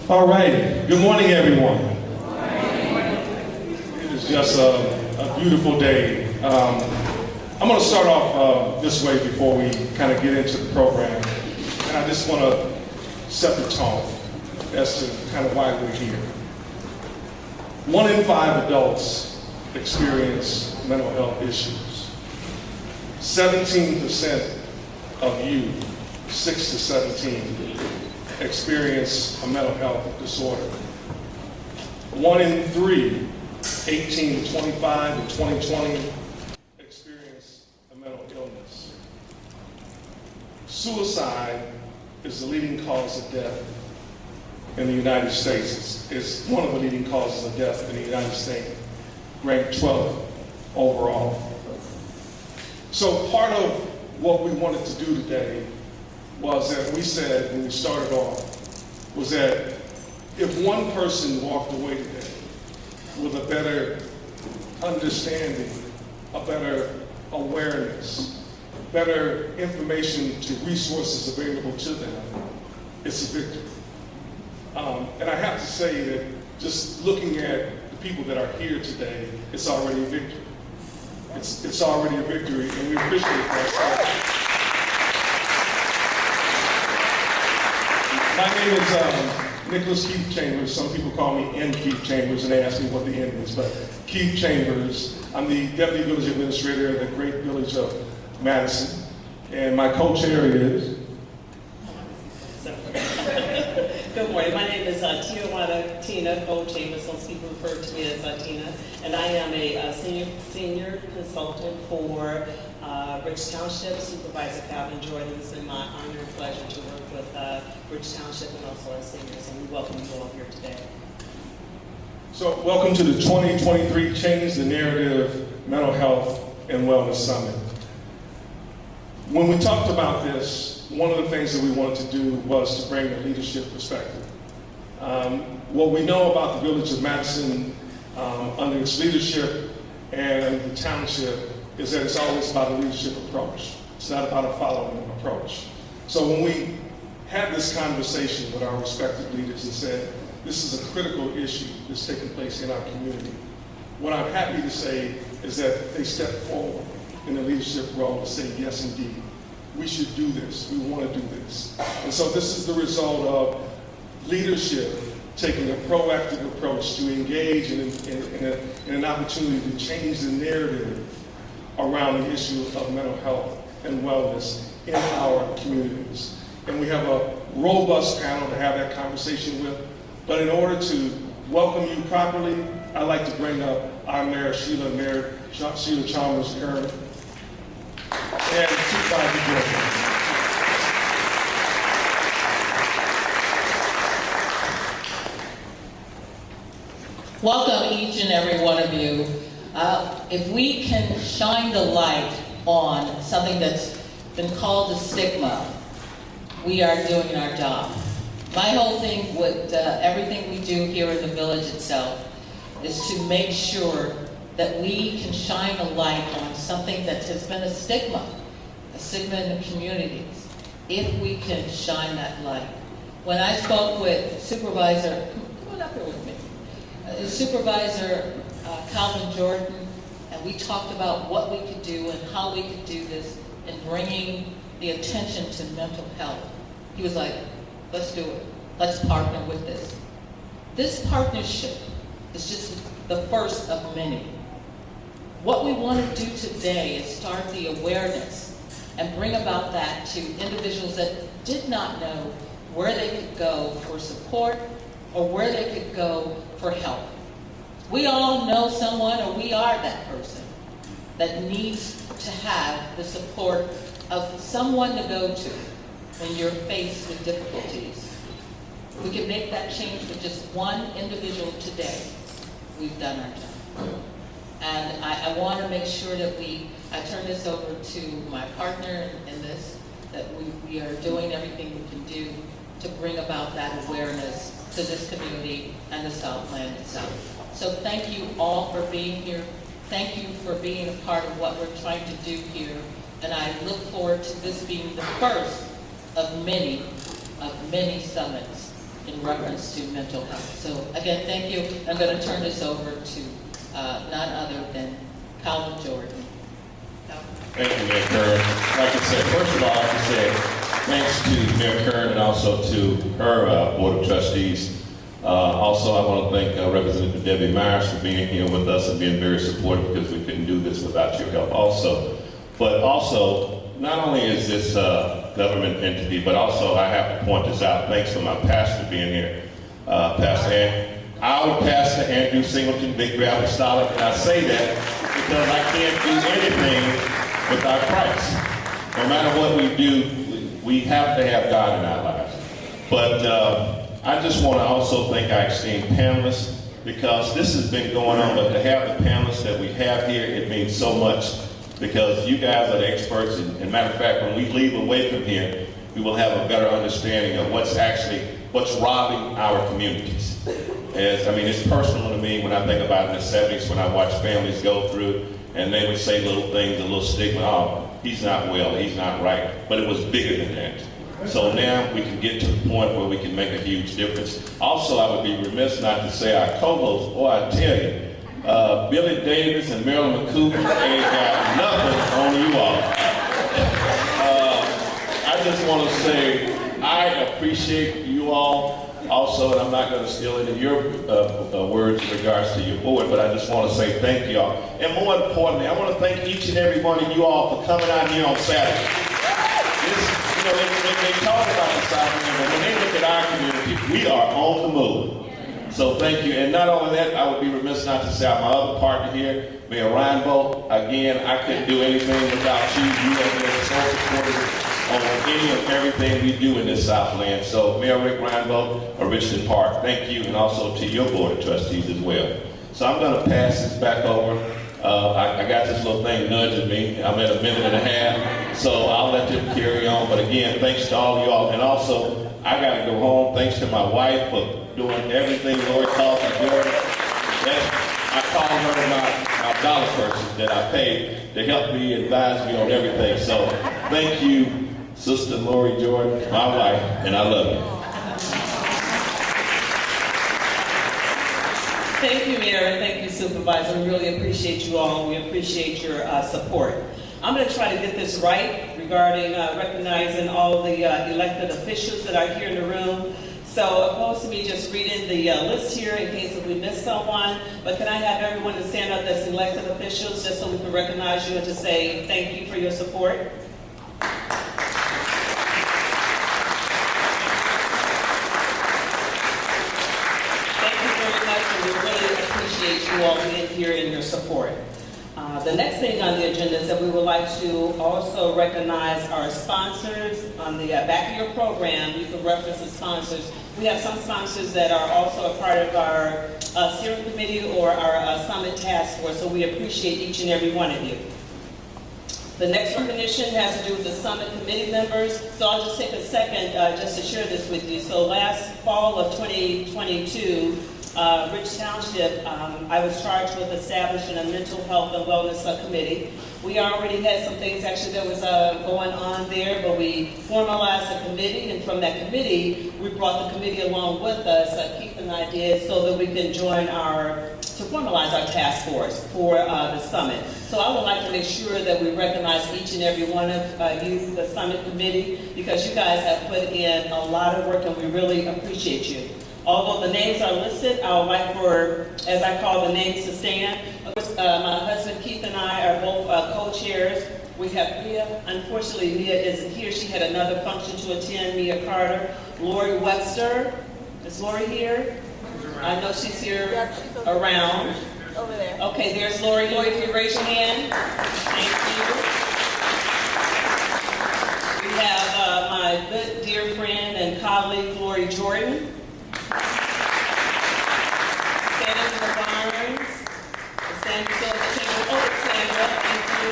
All right, good morning, everyone. It is just a beautiful day. I'm going to start off this way before we kind of get into the program. And I just want to set the tone as to kind of why we're here. 1 in 5 adults experience mental health issues. 17% of you, 6 to 17, experience a mental health disorder. 1 in 3, 18 to 25 in 2020, experience a mental illness. Suicide is the leading cause of death in the United States. It's one of the leading causes of death in the United States, ranked 12th overall. So part of what we wanted to do today was that we said when we started off was that if one person walked away today with a better understanding, a better awareness, better information to resources available to them, it's a victory. And I have to say that just looking at the people that are here today, it's already a victory. It's already a victory, and we appreciate that. My name is Nicholas Keith Chambers. Some people call me N. Keith Chambers, and they ask me what the N is. But Keith Chambers, I'm the Deputy Village Administrator of the great village of Madison. And my co-chair is? Good morning. My name is Tina Co-Chambers. Some people refer to me as Tina. And I am a senior consultant for Rich Township. Supervisor Calvin Jordan. It's been my honor and pleasure to work with Rich Township and also our seniors. And we welcome you all here today. So welcome to the 2023 Change the Narrative Mental Health and Wellness Summit. When we talked about this, one of the things that we wanted to do was to bring a leadership perspective. What we know about the village of Madison under its leadership and the township is that it's always about a leadership approach. It's not about a following approach. So when we had this conversation with our respective leaders and said, this is a critical issue that's taking place in our community, what I'm happy to say is that they stepped forward in the leadership role to say, yes, indeed, we should do this. We want to do this. And so this is the result of leadership taking a proactive approach to engage in an opportunity to change the narrative around the issue of mental health and wellness in our communities. And we have a robust panel to have that conversation with. But in order to welcome you properly, I'd like to bring up our Mayor Sheila Chalmers-Kern and Supervisor Jordan. Welcome each and every one of you. If we can shine the light on something that's been called a stigma, we are doing our job. My whole thing with everything we do here in the village itself is to make sure that we can shine a light on something that has been a stigma in the communities, if we can shine that light. When I spoke with Supervisor, come on up here with me, Supervisor Calvin Jordan, and we talked about what we could do and how we could do this in bringing the attention to mental health. He was like, let's do it. Let's partner with this. This partnership is just the first of many. What we want to do today is start the awareness and bring about that to individuals that did not know where they could go for support or where they could go for help. We all know someone, or we are that person that needs to have the support of someone to go to when you're faced with difficulties. We can make that change for just one individual today. We've done our job. And I want to make sure that I turn this over to my partner in this, that we are doing everything we can do to bring about that awareness to this community and the Southland itself. So thank you all for being here. Thank you for being a part of what we're trying to do here. And I look forward to this being the first of many summits in reference to mental health. So again, thank you. I'm going to turn this over to none other than Calvin Jordan. Calvin. Thank you, Mayor Kern. Like I said, first of all, I have to say thanks to Mayor Kern and also to her Board of Trustees. Also, I want to thank Representative Debbie Myers for being here with us and being very supportive, because we couldn't do this without your help also. But also, not only is this government entity, but also I have to point this out. Thanks for my pastor being here, our pastor Andrew Singleton, Big Bear Apostolic, and I say that because I can't do anything without Christ. No matter what we do, we have to have God in our lives. But I just want to also thank our esteemed panelists, because this has been going on, but to have the panelists that we have here, it means so much, because you guys are the experts. And matter of fact, when we leave away from here, we will have a better understanding of what's robbing our communities. It's personal to me when I think about in the 70s, when I watched families go through, and they would say little things, a little stigma, oh, he's not well, he's not right. But it was bigger than that. So now we can get to the point where we can make a huge difference. Also, I would be remiss not to say our co-hosts, boy, I tell you, Billy Davis and Marilyn McCool ain't got nothing on you all. I just want to say I appreciate you all also, and I'm not going to steal any of your words in regards to your board, but I just want to say thank you all. And more importantly, I want to thank each and every one of you all for coming out here on Saturday. They talk about the South End, but when they look at our community, we are on the move. So thank you. And not only that, I would be remiss not to say my other partner here, Mayor Reinbold. Again, I couldn't do anything without you. You have been so supportive on any and everything we do in this Southland. So Mayor Rick Reinbold of Richland Park, thank you, and also to your Board of Trustees as well. So I'm going to pass this back over. I got this little thing nudging me. I'm at a minute and a half, so I'll let them carry on. But again, thanks to all of y'all. And also, I got to go home. Thanks to my wife for doing everything Lori calls me doing. I call her my dollar person that I pay to help me, advise me on everything. So thank you, Sister Lori Jordan, my wife, and I love you. Thank you, Mayor, and thank you, Supervisor. We really appreciate you all. We appreciate your support. I'm going to try to get this right regarding recognizing all the elected officials that are here in the room. So opposed to me just reading the list here in case if we miss someone, but can I have everyone to stand up that's elected officials just so we can recognize you and to say thank you for your support? We really appreciate you all being here and your support. The next thing on the agenda is that we would like to also recognize our sponsors. On the back of your program, you can reference the sponsors. We have some sponsors that are also a part of our steering committee or our summit task force, so we appreciate each and every one of you. The next recognition has to do with the summit committee members. So I'll just take a second just to share this with you. So last fall of 2022, Rich Township, I was charged with establishing a mental health and wellness subcommittee. We already had some things actually that was going on there, but we formalized a committee, and from that committee, we brought the committee along with us, Keith and I did, so that we can join to formalize our task force for the summit. So I would like to make sure that we recognize each and every one of you, the summit committee, because you guys have put in a lot of work and we really appreciate you. Although the names are listed, I would like for, as I call the names, to stand. My husband Keith and I are both co-chairs. We have Mia. Unfortunately, Mia isn't here. She had another function to attend, Mia Carter. Lori Webster. Is Lori here? I know she's here around. Over there. Okay, there's Lori. Lori, if you raise your hand. Thank you. We have my good dear friend and colleague, Lori Jordan. Sandra Barnes, Sandra, thank you.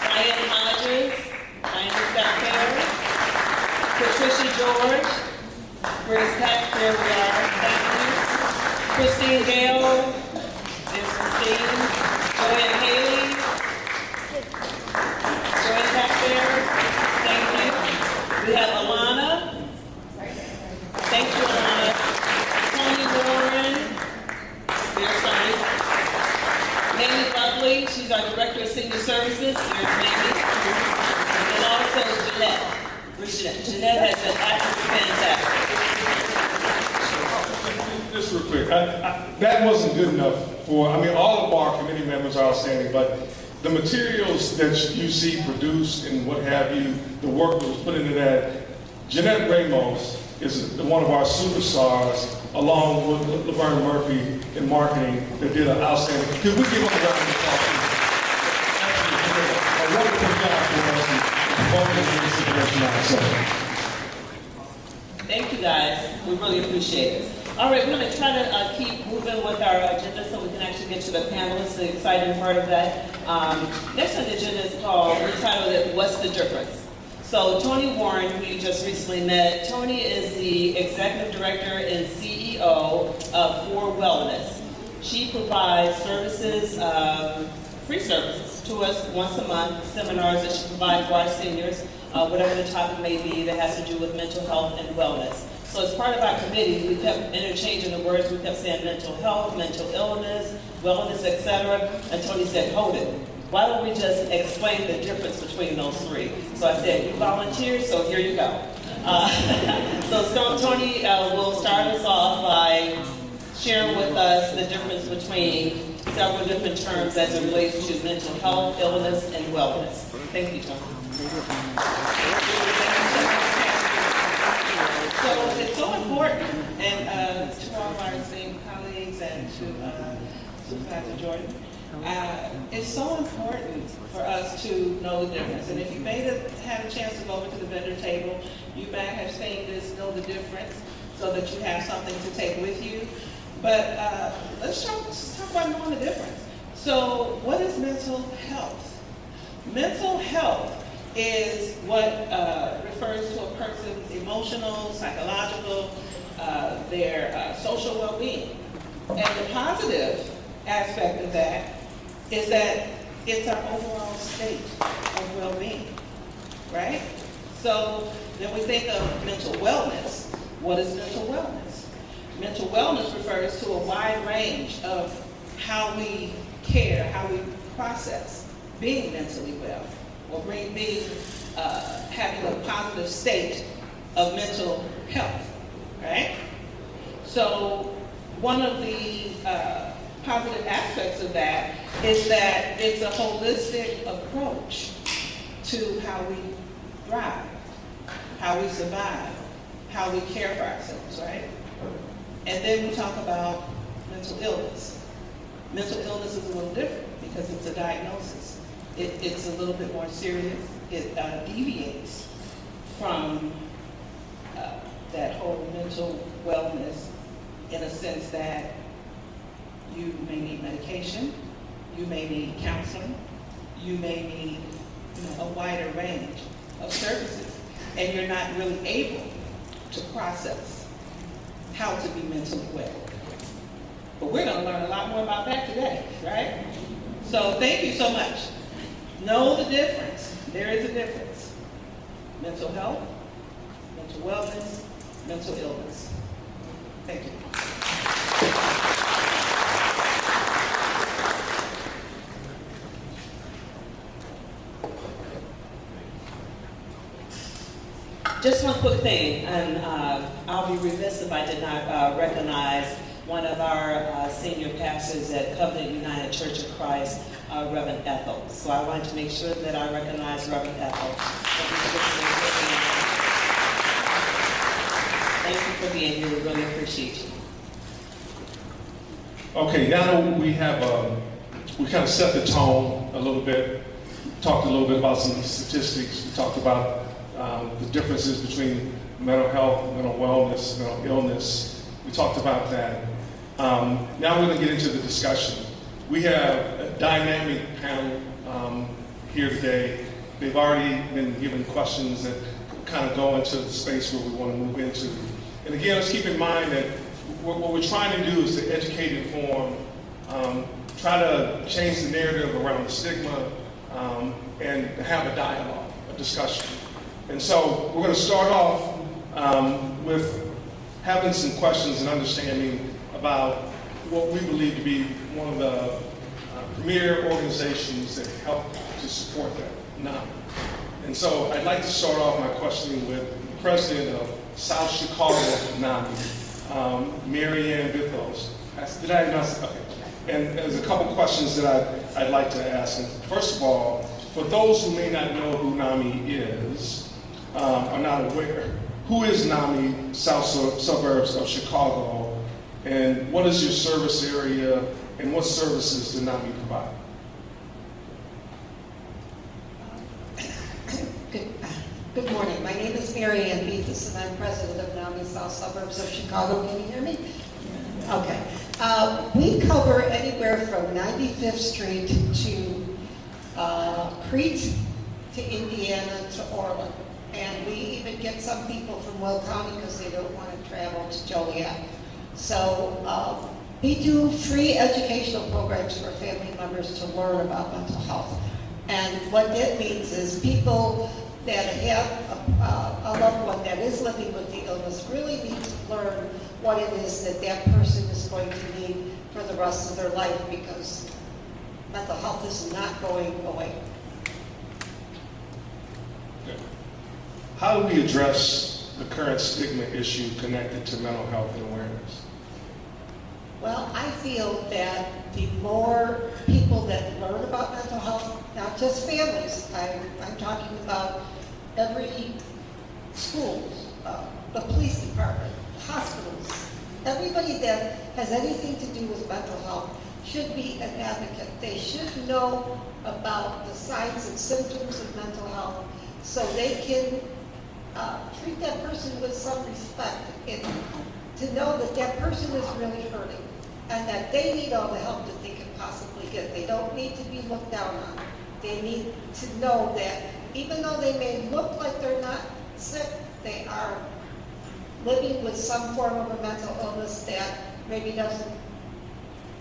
Diane Hodges, Diane back there. Patricia George, where's Pat? There we are, thank you. Christine Gale, there's Christine. Joanne Haley, Joanne back there, thank you. We have Alana. Thank you, Alana. our Director of Senior Services, here's Mamie. And also Jeanette. Where's Jeanette? Jeanette has been absolutely fantastic. Just real quick, that wasn't good enough for, all of our committee members are outstanding, but the materials that you see produced and what have you, the work that was put into that, Jeanette Ramos is one of our superstars, along with Laverne Murphy in marketing, that did an outstanding. Could we give them a round of applause? A wonderful job for us in promoting this information. Thank you guys. We really appreciate it. All right, we're going to try to keep moving with our agenda so we can actually get to the panelists, the exciting part of that. Next on the agenda is called, we titled it, What's the Difference? So Tony Warren, who you just recently met, Tony is the Executive Director and CEO of For Wellness. She provides services, free services to us once a month, seminars that she provides for our seniors, whatever the topic may be that has to do with mental health and wellness. So as part of our committee, we kept interchanging the words. We kept saying mental health, mental illness, wellness, etc. And Tony said, hold it. Why don't we just explain the difference between those three? So I said, you volunteered, so here you go. So Tony will start us off by sharing with us the difference between several different terms as it relates to mental health, illness, and wellness. Thank you, Tony. So it's so important, and to all of our esteemed colleagues and to Supervisor Jordan, it's so important for us to know the difference. And if you had a chance to go over to the vendor table, you may have seen this, know the difference, so that you have something to take with you. But let's talk about knowing the difference. So what is mental health? Mental health is what refers to a person's emotional, psychological, their social well-being. And the positive aspect of that is that it's our overall state of well-being, right? So then we think of mental wellness. What is mental wellness? Mental wellness refers to a wide range of how we care, how we process being mentally well, or having a positive state of mental health, right? So one of the positive aspects of that is that it's a holistic approach to how we thrive, how we survive, how we care for ourselves, right? And then we talk about mental illness. Mental illness is a little different because it's a diagnosis. It's a little bit more serious. It deviates from that whole mental wellness in a sense that you may need medication, you may need counseling, you may need a wider range of services, and you're not really able to process how to be mentally well. But we're going to learn a lot more about that today, right? So thank you so much. Know the difference. There is a difference. Mental health, mental wellness, mental illness. Thank you. Just one quick thing, and I'll be remiss if I did not recognize one of our senior pastors at Covenant United Church of Christ, Reverend Ethel. So I wanted to make sure that I recognize Reverend Ethel. Thank you for being here. We really appreciate you. Okay, now that we kind of set the tone a little bit, talked a little bit about some statistics, we talked about the differences between mental health, mental wellness, mental illness. We talked about that. Now we're going to get into the discussion. We have a dynamic panel here today. They've already been given questions that kind of go into the space where we want to move into. And again, let's keep in mind that what we're trying to do is to educate, inform, try to change the narrative around the stigma, and have a dialogue, a discussion. And so we're going to start off with having some questions and understanding about what we believe to be one of the premier organizations that help to support that, NAMI. And so I'd like to start off my questioning with the president of South Chicago NAMI, Mary Ann Bithos. Did I announce it? Okay. And there's a couple questions that I'd like to ask. And first of all, for those who may not know who NAMI is, are not aware, who is NAMI South Suburbs of Chicago, and what is your service area, and what services do NAMI provide? Good morning. My name is Mary Ann Bethus, and I'm president of NAMI South Suburbs of Chicago. Can you hear me? Okay. We cover anywhere from 95th Street to Crete to Indiana to Orland. And we even get some people from Will County because they don't want to travel to Joliet. So we do free educational programs for family members to learn about mental health. And what that means is people that have a loved one that is living with the illness really need to learn what it is that that person is going to need for the rest of their life, because mental health is not going away. How do we address the current stigma issue connected to mental health and awareness? Well, I feel that the more people that learn about mental health, not just families, I'm talking about every school, the police department, hospitals, everybody that has anything to do with mental health should be an advocate. They should know about the signs and symptoms of mental health so they can treat that person with some respect and to know that that person is really hurting and that they need all the help that they can possibly get. They don't need to be looked down on. They need to know that even though they may look like they're not sick, they are living with some form of a mental illness that maybe doesn't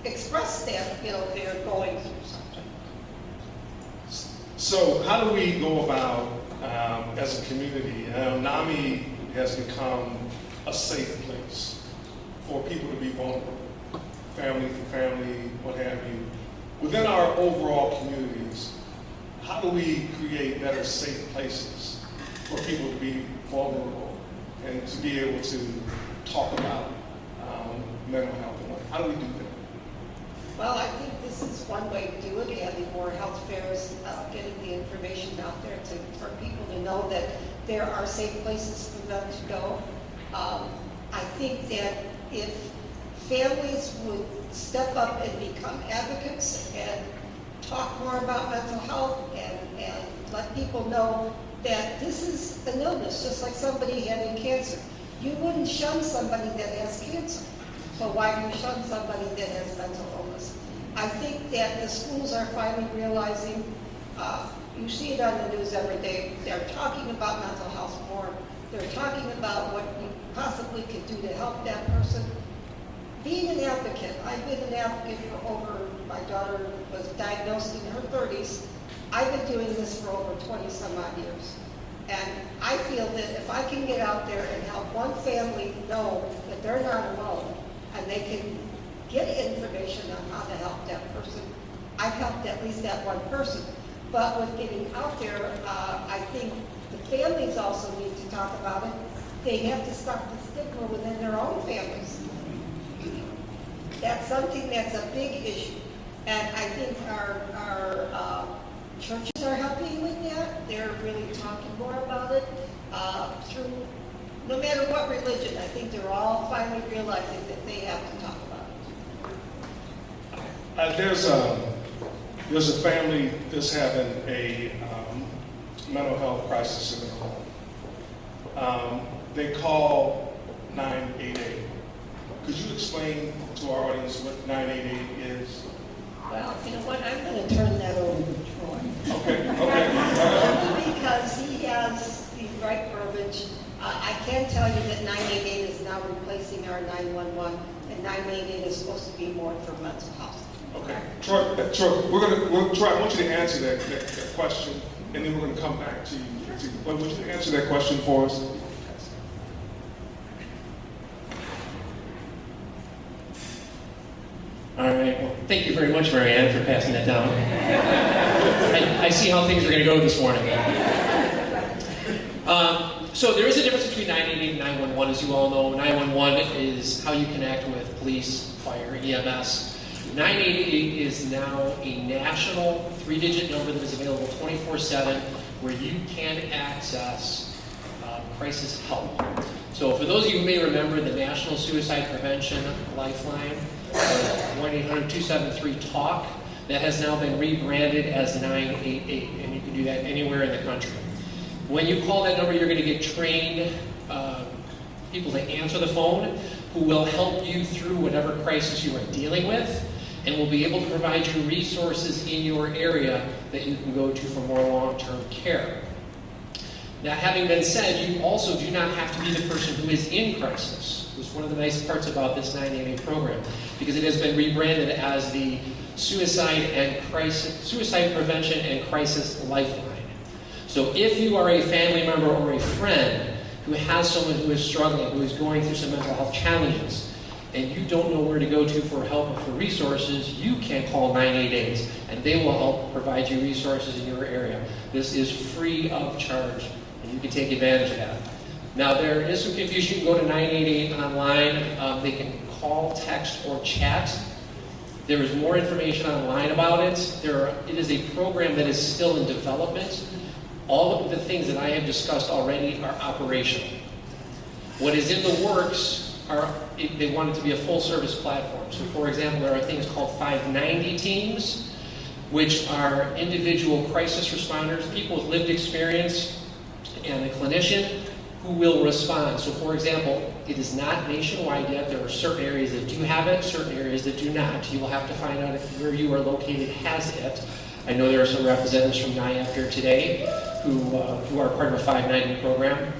express that, they're going through something. So how do we go about, as a community, NAMI has become a safe place for people to be vulnerable, family to family, what have you. Within our overall communities, how do we create better safe places for people to be vulnerable and to be able to talk about mental health? How do we do that? Well, I think this is one way to do it, having more health fairs, getting the information out there for people to know that there are safe places for them to go. I think that if families would step up and become advocates and talk more about mental health and let people know that this is an illness, just like somebody having cancer. You wouldn't shun somebody that has cancer. So why do you shun somebody that has mental illness? I think that the schools are finally realizing, you see it on the news every day, they're talking about mental health more. They're talking about what you possibly could do to help that person. Being an advocate, I've been an advocate my daughter was diagnosed in her 30s. I've been doing this for over 20 some odd years. And I feel that if I can get out there and help one family know that they're not alone and they can get information on how to help that person, I've helped at least that one person. But with getting out there, I think the families also need to talk about it. They have to stop the stigma within their own families. That's something that's a big issue. And I think our churches are helping with that. They're really talking more about it through, no matter what religion, I think they're all finally realizing that they have to talk about it. There's a family that's having a mental health crisis in the home. They call 988. Could you explain to our audience what 988 is? Well, you know what, I'm going to turn that over to Troy. Okay. Only because he has the right verbiage. I can tell you that 988 is now replacing our 911, and 988 is supposed to be more for mental health. Okay. Troy, Troy, I want you to answer that question, and then we're going to come back to you. But would you answer that question for us? All right, well, thank you very much, Mary Ann, for passing that down. I see how things are going to go this morning. So there is a difference between 988 and 911, as you all know. 911 is how you connect with police, fire, EMS. 988 is now a national 3-digit number that is available 24/7 where you can access crisis help. So for those of you who may remember the National Suicide Prevention Lifeline, 1-800-273-TALK, that has now been rebranded as 988, and you can do that anywhere in the country. When you call that number, you're going to get trained people to answer the phone who will help you through whatever crisis you are dealing with, and will be able to provide you resources in your area that you can go to for more long-term care. That having been said, you also do not have to be the person who is in crisis. It's one of the nice parts about this 988 program, because it has been rebranded as the Suicide Prevention and Crisis Lifeline. So if you are a family member or a friend who has someone who is struggling, who is going through some mental health challenges, and you don't know where to go to for help or for resources, you can call 988, and they will help provide you resources in your area. This is free of charge, and you can take advantage of that. Now, there is some confusion. You can go to 988 online. They can call, text, or chat. There is more information online about it. It is a program that is still in development. All of the things that I have discussed already are operational. What is in the works they want it to be a full-service platform. So, for example, there are things called 590 teams, which are individual crisis responders, people with lived experience, and a clinician who will respond. So, for example, it is not nationwide yet. There are certain areas that do have it, certain areas that do not. You will have to find out if where you are located has it. I know there are some representatives from NIAP here today who are part of a 590 program.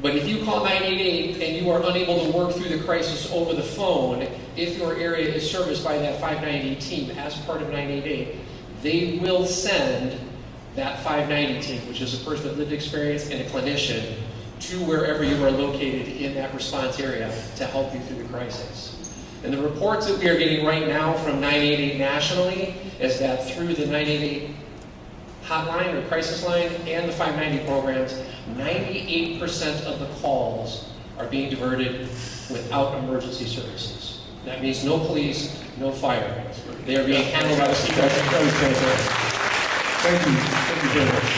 But if you call 988 and you are unable to work through the crisis over the phone, if your area is serviced by that 590 team as part of 988, they will send that 590 team, which is a person with lived experience and a clinician, to wherever you are located in that response area to help you through the crisis. And the reports that we are getting right now from 988 nationally is that through the 988 hotline or crisis line and the 590 programs, 98% of the calls are being diverted without emergency services. That means no police, no fire. They are being handled by the CPS. Thank you very much.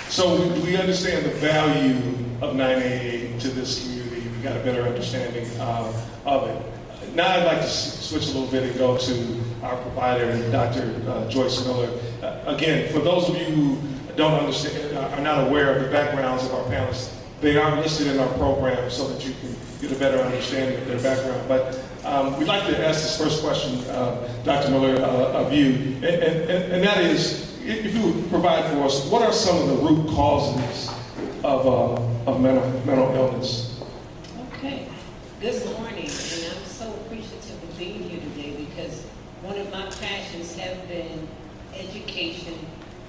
So we understand the value of 988 to this community. We got a better understanding of it. Now I'd like to switch a little bit and go to our provider, Dr. Joyce Miller. Again, for those of you who don't understand, are not aware of the backgrounds of our panelists, they are listed in our program so that you can get a better understanding of their background. But we'd like to ask this first question, Dr. Miller, of you, and that is, if you would provide for us, what are some of the root causes of mental illness? Okay. Good morning, and I'm so appreciative of being here today because one of my passions have been education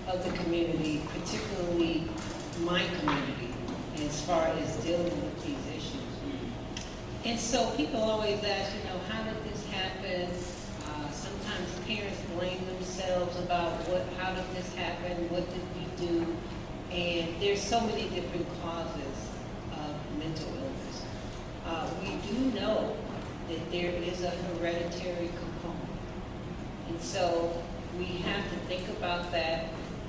of the community, particularly my community, as far as dealing with these issues. And so people always ask, how did this happen? Sometimes parents blame themselves about how did this happen? What did we do? And there's so many different causes of mental illness. We do know that there is a hereditary component. And so we have to think about that.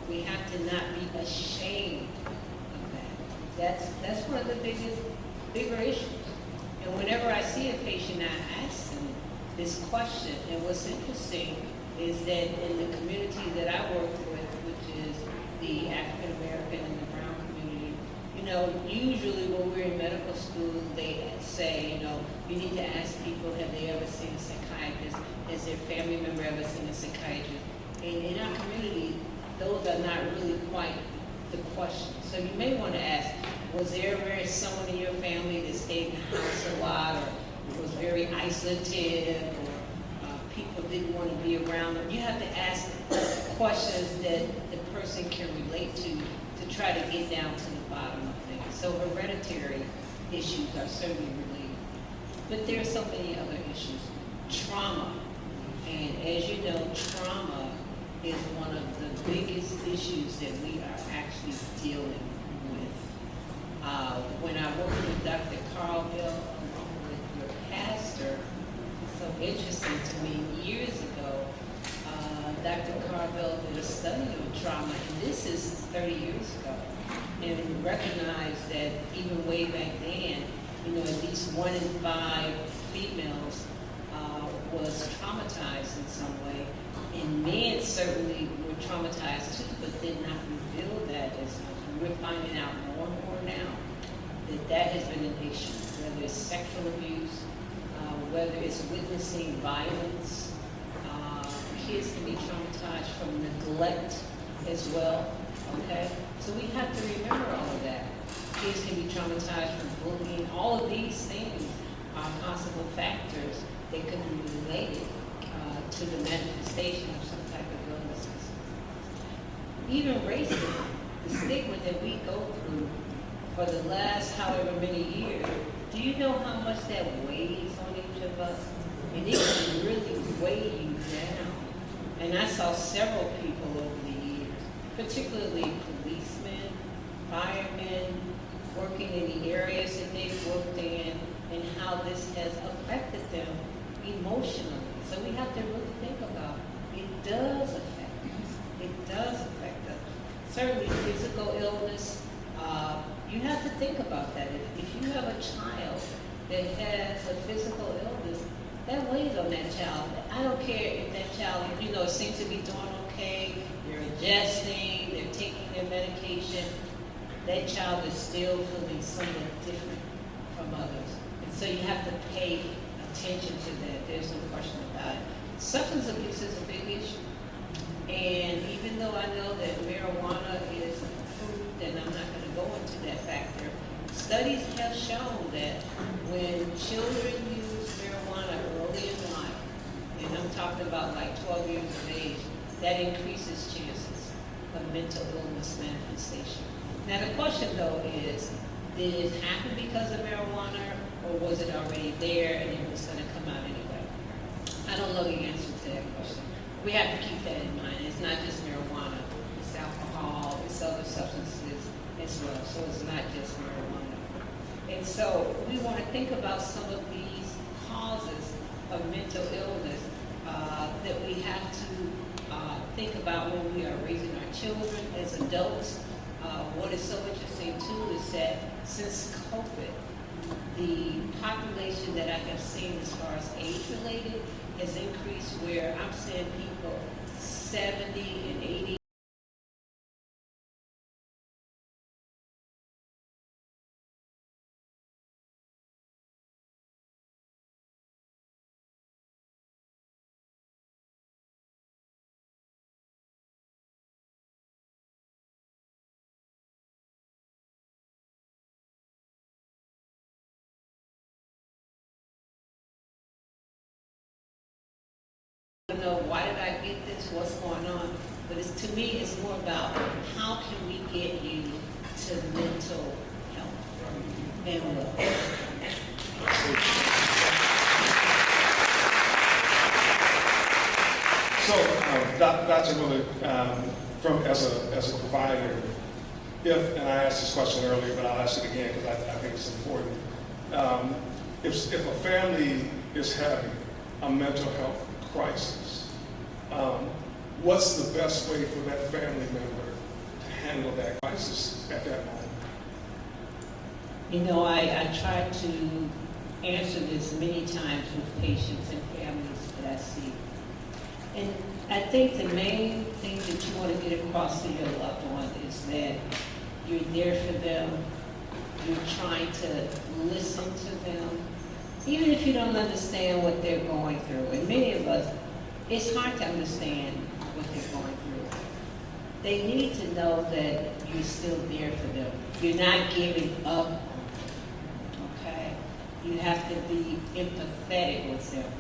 We have to not be ashamed of that. That's one of the bigger issues. And whenever I see a patient, I ask them this question. And what's interesting is that in the community that I work with, which is the African American and the brown community, usually when we're in medical school, they say, you need to ask people, have they ever seen a psychiatrist? Has their family member ever seen a psychiatrist? And in our community, those are not really quite the question. So you may want to ask, was there ever someone in your family that stayed in the house a lot, or was very isolative, or people didn't want to be around them? You have to ask questions that the person can relate to try to get down to the bottom of things. So hereditary issues are certainly related. But there are so many other issues. trauma. And as you know, trauma is one of the biggest issues that we are actually dealing with. When I worked with Dr. Carlville, along with your pastor, it's so interesting to me, years ago, Dr. Carville did a study on trauma, and this is 30 years ago, and recognized that even way back then, you know, at least 1 in 5 females was traumatized in some way, and men certainly were traumatized too, but did not reveal that as much. And we're finding out more and more now that that has been an issue, whether it's sexual abuse, whether it's witnessing violence. Kids can be traumatized from neglect as well, okay? So we have to remember all of that. Kids can be traumatized from bullying. All of these things are possible factors that could be related to the manifestation of some type of illnesses. Even racism, the stigma that we go through for the last however many years, do you know how much that weighs on each of us? And it can really weigh you down. And I saw several people over the years, particularly policemen, firemen, working in the areas that they've worked in, and how this has affected them emotionally. So we have to really think about it. It does affect us. It does affect us. Certainly physical illness, you have to think about that. If you have a child that has a physical illness, that weighs on that child. I don't care if that child, you know, seems to be doing okay, they're adjusting, they're taking their medication, that child is still feeling somewhat different from others. And so you have to pay attention to that. There's no question about it. Substance abuse is a big issue. And even though I know that marijuana is approved, and I'm not going to go into that factor, studies have shown that when children use marijuana early in life, and I'm talking about like 12 years of age, that increases chances of mental illness manifestation. Now the question though is, did it happen because of marijuana, or was it already there and it was going to come out anyway? I don't know the answer to that question. We have to keep that in mind. It's not just marijuana, it's alcohol, it's other substances as well, so it's not just marijuana. And so we want to think about some of these causes of mental illness that we have to think about when we are raising our children as adults. What is so interesting too is that since COVID, the population that I have seen as far as age-related has increased, where I'm seeing people 70 and 80. Know why did I get this, what's going on, but to me it's more about how can we get you to mental health and wellness. So, Dr. Miller, as a provider, and I asked this question earlier, but I'll ask it again because I think it's important. If a family is having a mental health crisis, what's the best way for that family member to handle that crisis at that moment? You know, I try to answer this many times with patients and families that I see. And I think the main thing that you want to get across to your loved one is that you're there for them, you're trying to listen to them, even if you don't understand what they're going through. And many of us, it's hard to understand what they're going through. They need to know that you're still there for them. You're not giving up on them, okay? You have to be empathetic with them,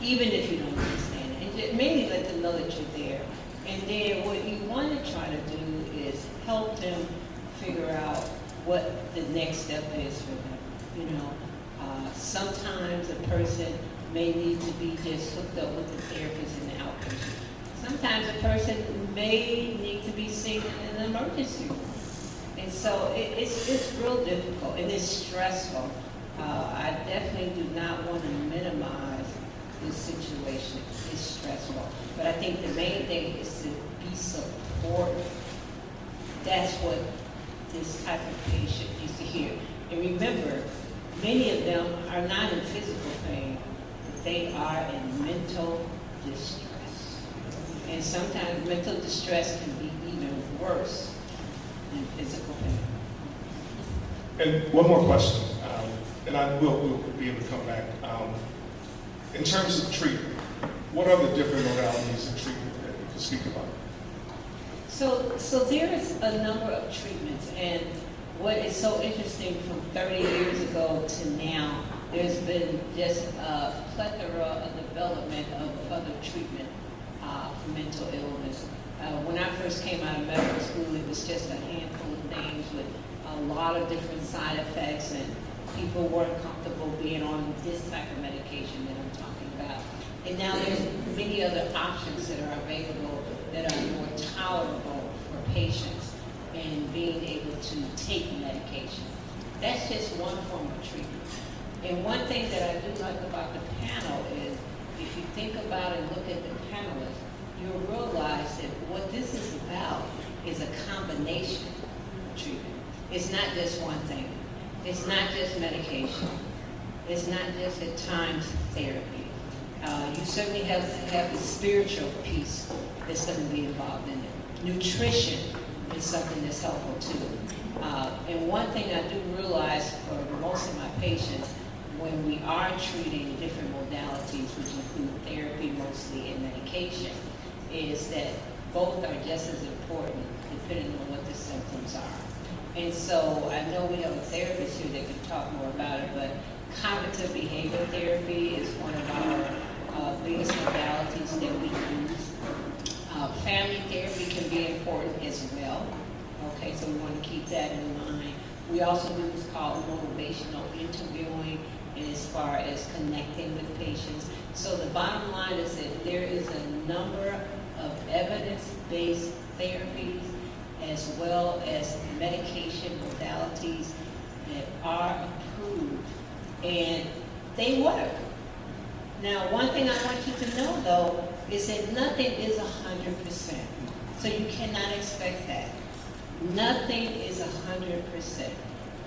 even if you don't understand it. And just mainly let them know that you're there. And then what you want to try to do is help them figure out what the next step is for them. You know, sometimes a person may need to be just hooked up with the therapist in the outpatient. Sometimes a person may need to be seen in an emergency room. And so it's real difficult and it's stressful. I definitely do not want to minimize this situation. It's stressful. But I think the main thing is to be supported. That's what this type of patient needs to hear. And remember, many of them are not in physical pain, but they are in mental distress. And sometimes mental distress can be even worse than physical pain. And one more question, and we'll be able to come back. In terms of treatment, what are the different modalities of treatment that you can speak about? So there is a number of treatments, and what is so interesting from 30 years ago to now, there's been just a plethora of development of other treatment for mental illness. When I first came out of medical school, it was just a handful of things with a lot of different side effects, and people weren't comfortable being on this type of medication that I'm talking about. And now there's many other options that are available that are more tolerable for patients and being able to take medication. That's just one form of treatment. And one thing that I do like about the panel is, if you think about and look at the panelists, you'll realize that what this is about is a combination of treatment. It's not just one thing. It's not just medication. It's not just at times therapy. You certainly have to have the spiritual piece that's going to be involved in it. Nutrition is something that's helpful too. And one thing I do realize for most of my patients, when we are treating different modalities, which include therapy mostly and medication, is that both are just as important depending on what the symptoms are. And so I know we have a therapist here that can talk more about it, but cognitive behavior therapy is one of our biggest modalities that we use. Family therapy can be important as well. Okay, so we want to keep that in mind. We also do what's called motivational interviewing, and as far as connecting with patients. So the bottom line is that there is a number of evidence-based therapies as well as medication modalities that are approved, and they work. Now, one thing I want you to know, though, is that nothing is 100%. So you cannot expect that. Nothing is 100%.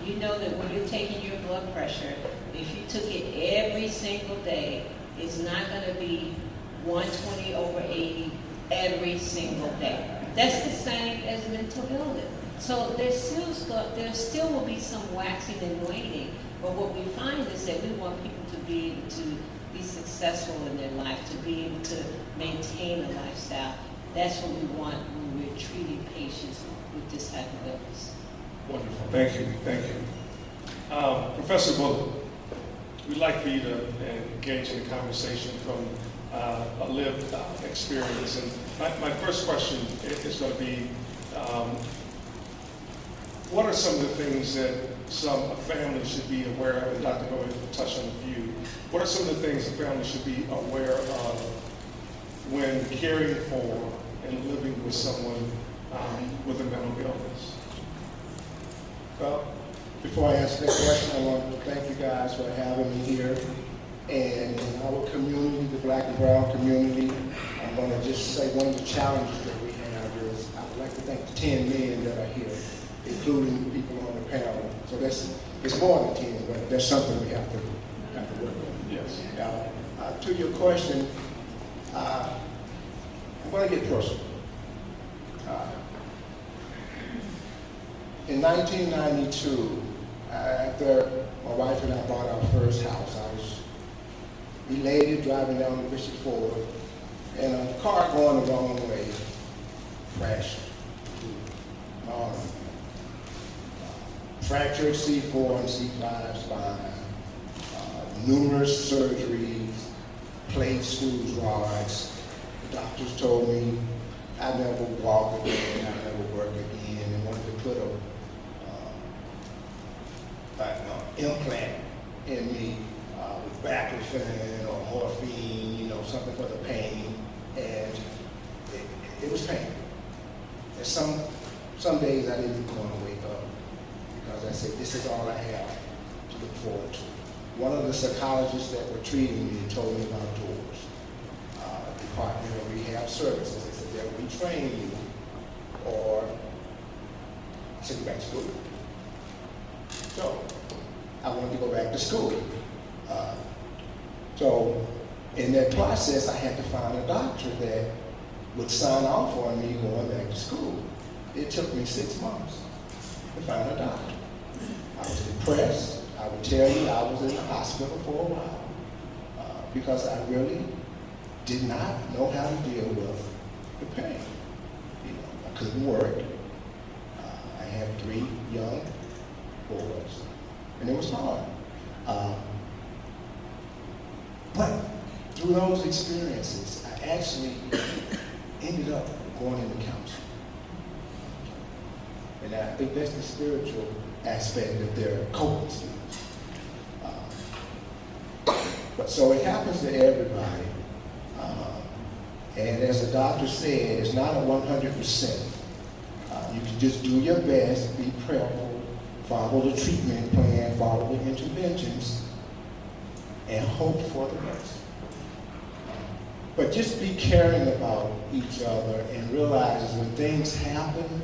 You know that when you're taking your blood pressure, if you took it every single day, it's not going to be 120/80 every single day. That's the same as mental illness. So there still will be some waxing and waning, but what we find is that we want people to be able to be successful in their life, to be able to maintain a lifestyle. That's what we want when we're treating patients with this type of illness. Wonderful. Thank you. Thank you. Professor Bullock, we'd like for you to engage in a conversation from a lived experience. And my first question is going to be, what are some of the things that a family should be aware of? And Dr. Boyd touched on a few. What are some of the things a family should be aware of when caring for and living with someone with a mental illness? Well, before I answer that question, I want to thank you guys for having me here. And in our community, the Black and Brown community, I'm going to just say one of the challenges that we have is I would like to thank the 10 men that are here, including people on the panel. So it's more than 10, but that's something we have to work on. Yes. Now, to your question, I'm going to get personal. In 1992, after my wife and I bought our first house, I was elated driving down the Bishop Ford, and a car going the wrong way crashed into my arm. Fractured C4 and C5 spine, numerous surgeries, plates, screws, rods. The doctors told me I'd never walk again, I'd never work again, and wanted to put an implant in me with baclofen or morphine, something for the pain, and it was pain. And some days I didn't even want to wake up because I said, this is all I have to look forward to. One of the psychologists that were treating me told me about doors, Department of Rehab Services. They said they'll retrain you or send you back to school. So I wanted to go back to school. So in that process, I had to find a doctor that would sign off on me going back to school. It took me 6 months to find a doctor. I was depressed. I would tell you I was in the hospital for a while because I really did not know how to deal with the pain. I couldn't work. I had 3 young boys, and it was hard. But through those experiences, I actually ended up going into counseling. And I think that's the spiritual aspect of their coping skills. But so it happens to everybody. And as the doctor said, it's not a 100%. You can just do your best, be prayerful, follow the treatment plan, follow the interventions, and hope for the best. But just be caring about each other and realize when things happen,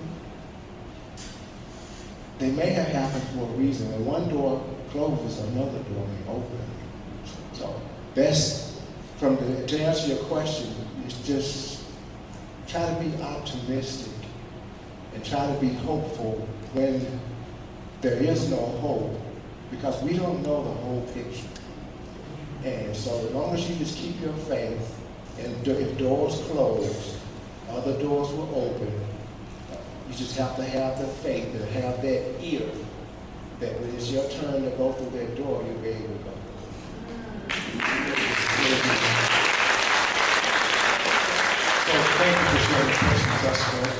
they may have happened for a reason. When one door closes, another door may open. So that's, to answer your question, is just try to be optimistic and try to be hopeful when there is no hope, because we don't know the whole picture. And so as long as you just keep your faith, and if doors close, other doors will open. You just have to have the faith and have that ear that when it's your turn to go through that door, you'll be able to go through. So thank you for sharing your personal testimony.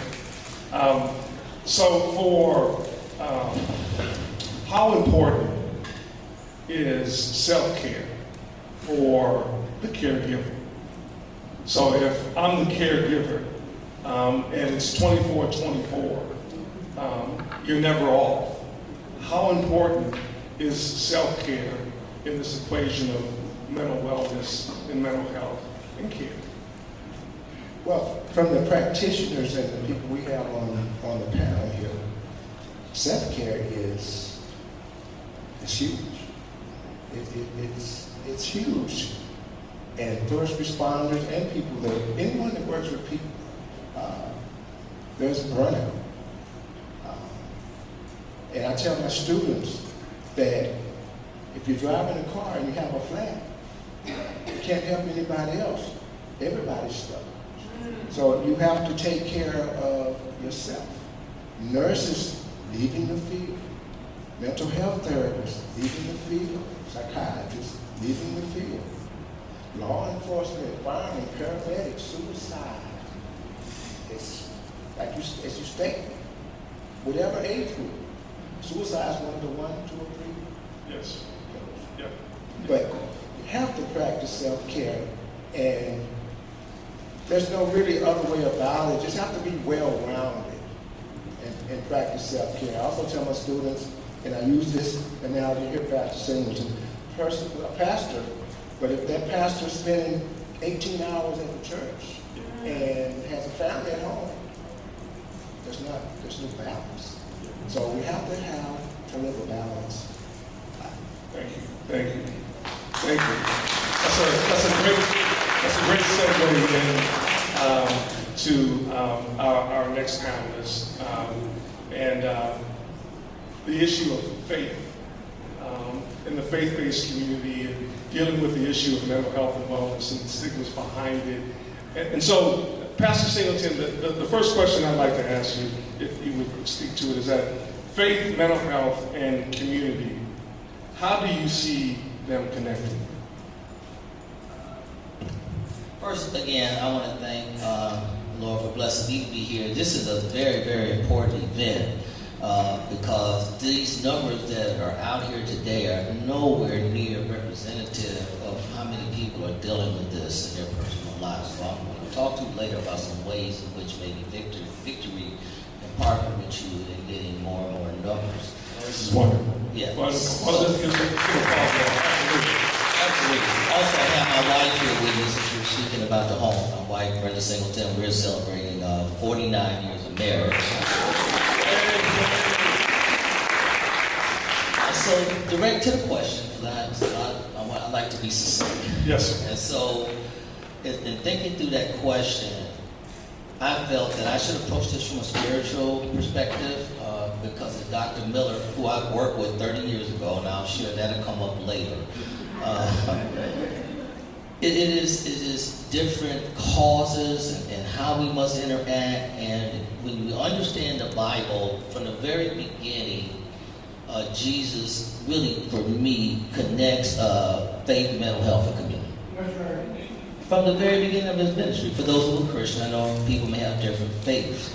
So for how important is self-care for the caregiver? So if I'm the caregiver and it's 24/24, you're never off. How important is self-care in this equation of mental wellness and mental health and care? Well, from the practitioners and the people we have on the panel here, self-care is huge. It's huge. And first responders and anyone that works with people, there's burnout. And I tell my students that if you're driving a car and you have a flat, you can't help anybody else. Everybody's stuck. So you have to take care of yourself. Nurses leaving the field. Mental health therapists leaving the field. Psychiatrists leaving the field. Law enforcement, firemen, paramedics, suicide. It's like as you state, whatever age group. Suicide is one of the 1, 2, or 3. Yes. Yep. But you have to practice self-care, and there's no really other way about it. Just have to be well-rounded and practice self-care. I also tell my students, and I use this analogy here, Pastor Singleton, a pastor, but if that pastor is spending 18 hours at the church and has a family at home, there's no balance. So we have to live a balance. Thank you. Thank you. Thank you. That's a great segue to our next panelist, and the issue of faith in the faith-based community, and dealing with the issue of mental health and wellness and the stigmas behind it. And so, Pastor Singleton, the first question I'd like to ask you, if you would speak to it, is that faith, mental health, and community, how do you see them connected? First, again, I want to thank Lord for blessing me to be here. This is a very, very important event because these numbers that are out here today are nowhere near representative dealing with this in their personal lives. So I'm going to talk to you later about some ways in which maybe victory can partner with you in getting more and more numbers. This is wonderful. Yeah. Wonderful. Well, let's give a applause there. Absolutely. Also, I have my wife here with me since you're speaking about the home. My wife, Brenda Singleton, we're celebrating 49 years of marriage. So, direct to the question, because I like to be succinct. Yes, sir. And so, in thinking through that question, I felt that I should approach this from a spiritual perspective, because of Dr. Miller, who I worked with 30 years ago, and I'm sure that'll come up later. It is different causes and how we must interact, and when we understand the Bible from the very beginning, Jesus really, for me, connects faith, mental health, and community. From the very beginning of his ministry, for those who are Christian, I know people may have different faiths,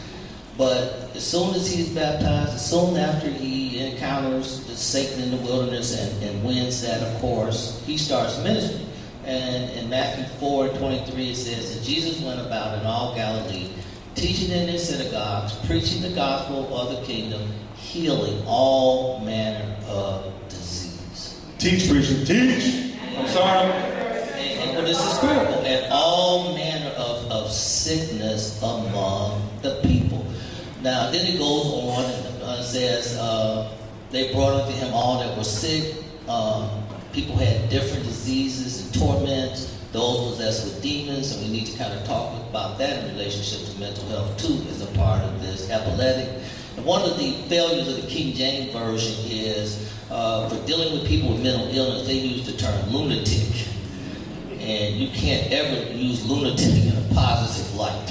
but as soon as he's baptized, as soon after he encounters the Satan in the wilderness and wins that, of course, he starts ministry. And in Matthew 4:23, it says that Jesus went about in all Galilee, teaching in their synagogues, preaching the gospel of the kingdom, healing all manner of disease. Teach, preacher, teach. I'm sorry. And this is critical. And all manner of sickness among the people. Now, then it goes on and says, they brought unto him all that were sick. People had different diseases and torments. Those possessed with demons, and we need to kind of talk about that in relationship to mental health too, as a part of this. Epileptic. And one of the failures of the King James Version is for dealing with people with mental illness, they use the term lunatic. And you can't ever use lunatic in a positive light.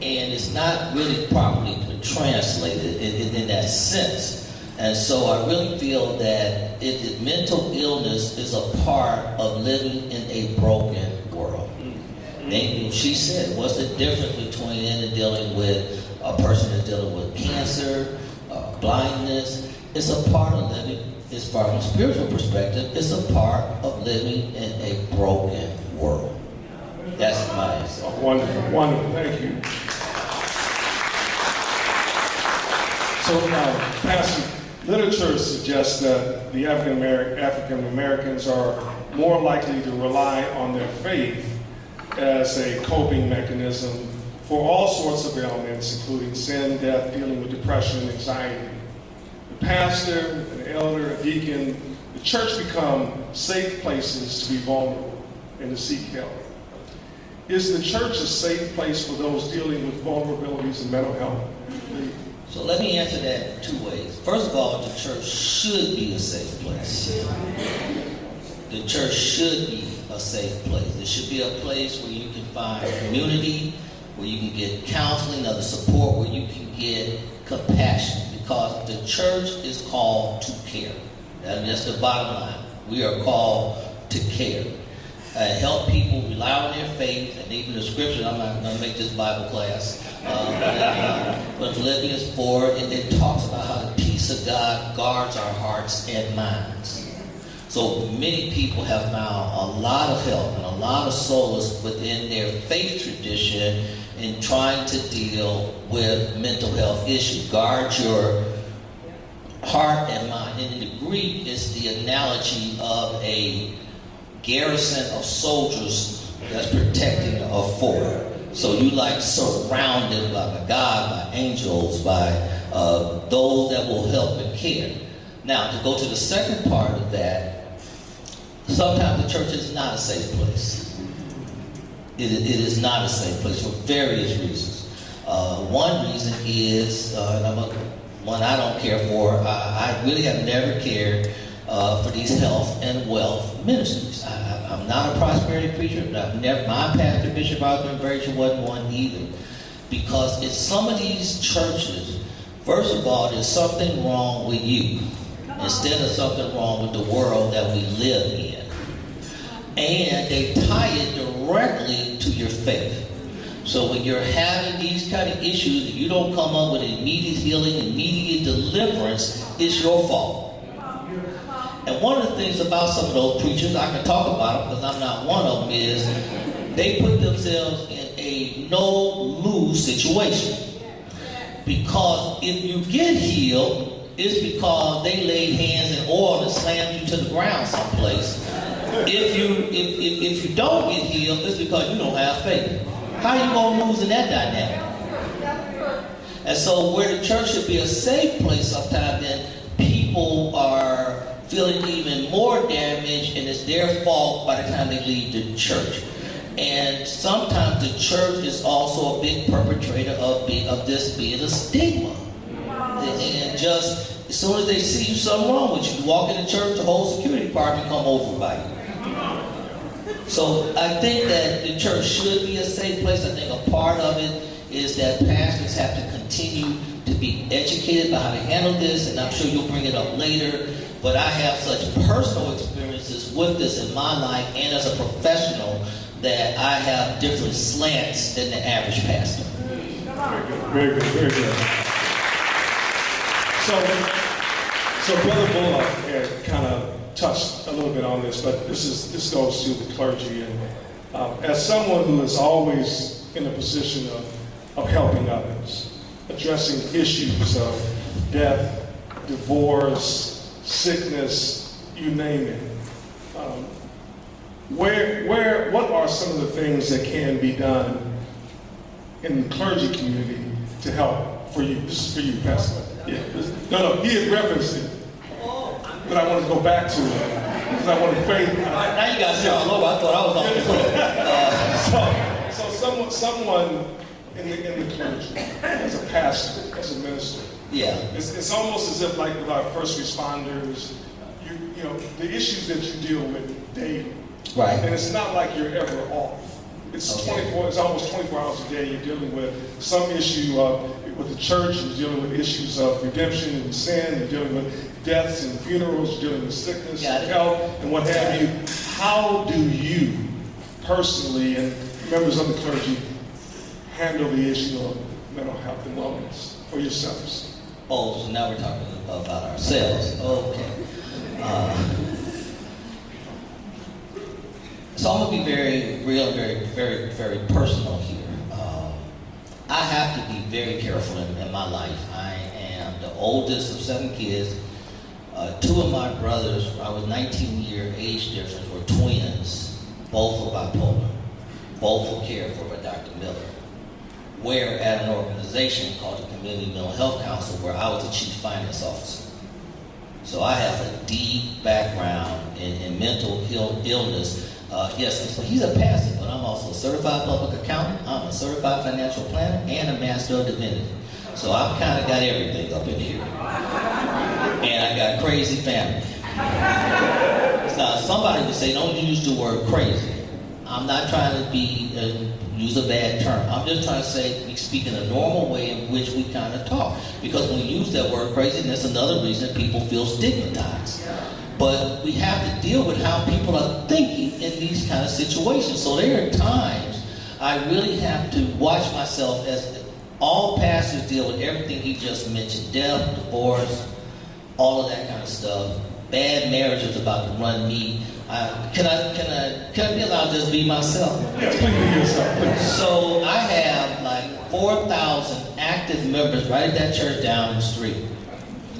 And it's not really properly translated in that sense. And so I really feel that mental illness is a part of living in a broken world. And she said, what's the difference between dealing with a person that's dealing with cancer, blindness? It's a part of living, it's from a spiritual perspective, it's a part of living in a broken world. That's my answer. Wonderful, wonderful. Thank you. So, Pastor, literature suggests that the African Americans are more likely to rely on their faith as a coping mechanism for all sorts of ailments, including sin, death, dealing with depression and anxiety. The pastor, an elder, a deacon, the church become safe places to be vulnerable and to seek help. Is the church a safe place for those dealing with vulnerabilities and mental health? So let me answer that two ways. First of all, the church should be a safe place. The church should be a safe place. It should be a place where you can find community, where you can get counseling, other support, where you can get compassion. Because the church is called to care. That's the bottom line. We are called to care. Help people rely on their faith, and even the scripture, I'm not going to make this Bible class, but Philippians 4, it talks about how the peace of God guards our hearts and minds. So many people have found a lot of help and a lot of solace within their faith tradition in trying to deal with mental health issues. Guard your heart and mind. And in the Greek, it's the analogy of a garrison of soldiers that's protecting a fort. So you like surrounded by God, by angels, by those that will help and care. Now, to go to the second part of that, sometimes the church is not a safe place. It is not a safe place for various reasons. One reason is, one I don't care for, I really have never cared for these health and wealth ministries. I'm not a prosperity preacher. My pastor, Bishop Arthur Brazier, wasn't one either. Because in some of these churches, first of all, there's something wrong with you instead of something wrong with the world that we live in. And they tie it directly to your faith. So when you're having these kind of issues, if you don't come up with immediate healing, immediate deliverance, it's your fault. And one of the things about some of those preachers, I can talk about them because I'm not one of them, is they put themselves in a no-lose situation. Because if you get healed, it's because they laid hands in oil and slammed you to the ground someplace. If you don't get healed, it's because you don't have faith. How are you going to lose in that dynamic? And so where the church should be a safe place sometimes, then people are feeling even more damaged, and it's their fault by the time they leave the church. And sometimes the church is also a big perpetrator of this being a stigma. And just as soon as they see you something wrong with you, walk in the church, the whole security department come over by you. So I think that the church should be a safe place. I think a part of it is that pastors have to continue to be educated about how to handle this, and I'm sure you'll bring it up later. But I have such personal experiences with this in my life and as a professional that I have different slants than the average pastor. Very good, very good. So Brother Bullock had kind of touched a little bit on this, but this goes to the clergy. And as someone who is always in a position of helping others, addressing issues of death, divorce, sickness, you name it. What are some of the things that can be done in the clergy community to help for you? This is for you, Pastor. Yeah. No, he had referenced it, but I want to go back to it because I want to pray. Now you guys are all over. I thought I was on the floor. Someone in the clergy, as a pastor, as a minister. Yeah. It's almost as if, like with our first responders, you know, the issues that you deal with daily. Right. And it's not like you're ever off. It's Okay. It's almost 24 hours a day. You're dealing with some issue with the church. You're dealing with issues of redemption and sin. You're dealing with deaths and funerals. You're dealing with sickness and health and what have you. How do you personally and members of the clergy handle the issue of mental health and wellness for yourselves? Oh, so now we're talking about ourselves. Okay. So I'm going to be very real and very personal here. I have to be very careful in my life. I am the oldest of 7 kids. 2 of my brothers, I was 19-year age difference, were twins. Both were bipolar. Both were cared for by Dr. Miller. We're at an organization called the Community Mental Health Council, where I was the chief finance officer. So I have a deep background in mental illness. Yes, he's a pastor, but I'm also a certified public accountant, I'm a certified financial planner, and a master of divinity. So I've kind of got everything up in here. And I got crazy family. Now, somebody would say, don't use the word crazy. I'm not trying to use a bad term. I'm just trying to say we speak in a normal way in which we kind of talk. Because when we use that word crazy, that's another reason people feel stigmatized. But we have to deal with how people are thinking in these kind of situations. So there are times I really have to watch myself, as all pastors deal with everything he just mentioned: death, divorce, all of that kind of stuff. Bad marriage is about to run me. Can I be allowed to just be myself? Yes, please be yourself, please. So I have like 4,000 active members right at that church down the street.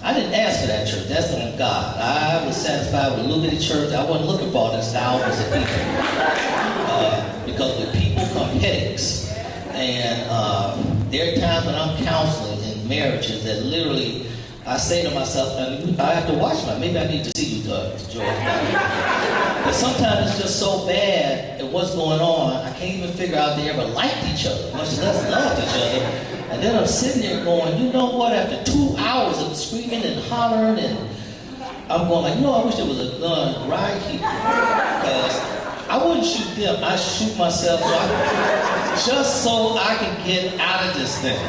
I didn't ask for that church. That's on God. I was satisfied with a little bitty church. I wasn't looking for all this thousands of people. Because with people come headaches. And there are times when I'm counseling in marriages that literally I say to myself, I have to watch my, maybe I need to see you, George. But sometimes it's just so bad at what's going on, I can't even figure out if they ever liked each other, much less loved each other. And then I'm sitting there going, you know what, after 2 hours of screaming and hollering, and I'm going like, I wish there was a gun right here. Because I wouldn't shoot them, I shoot myself just so I can get out of this thing.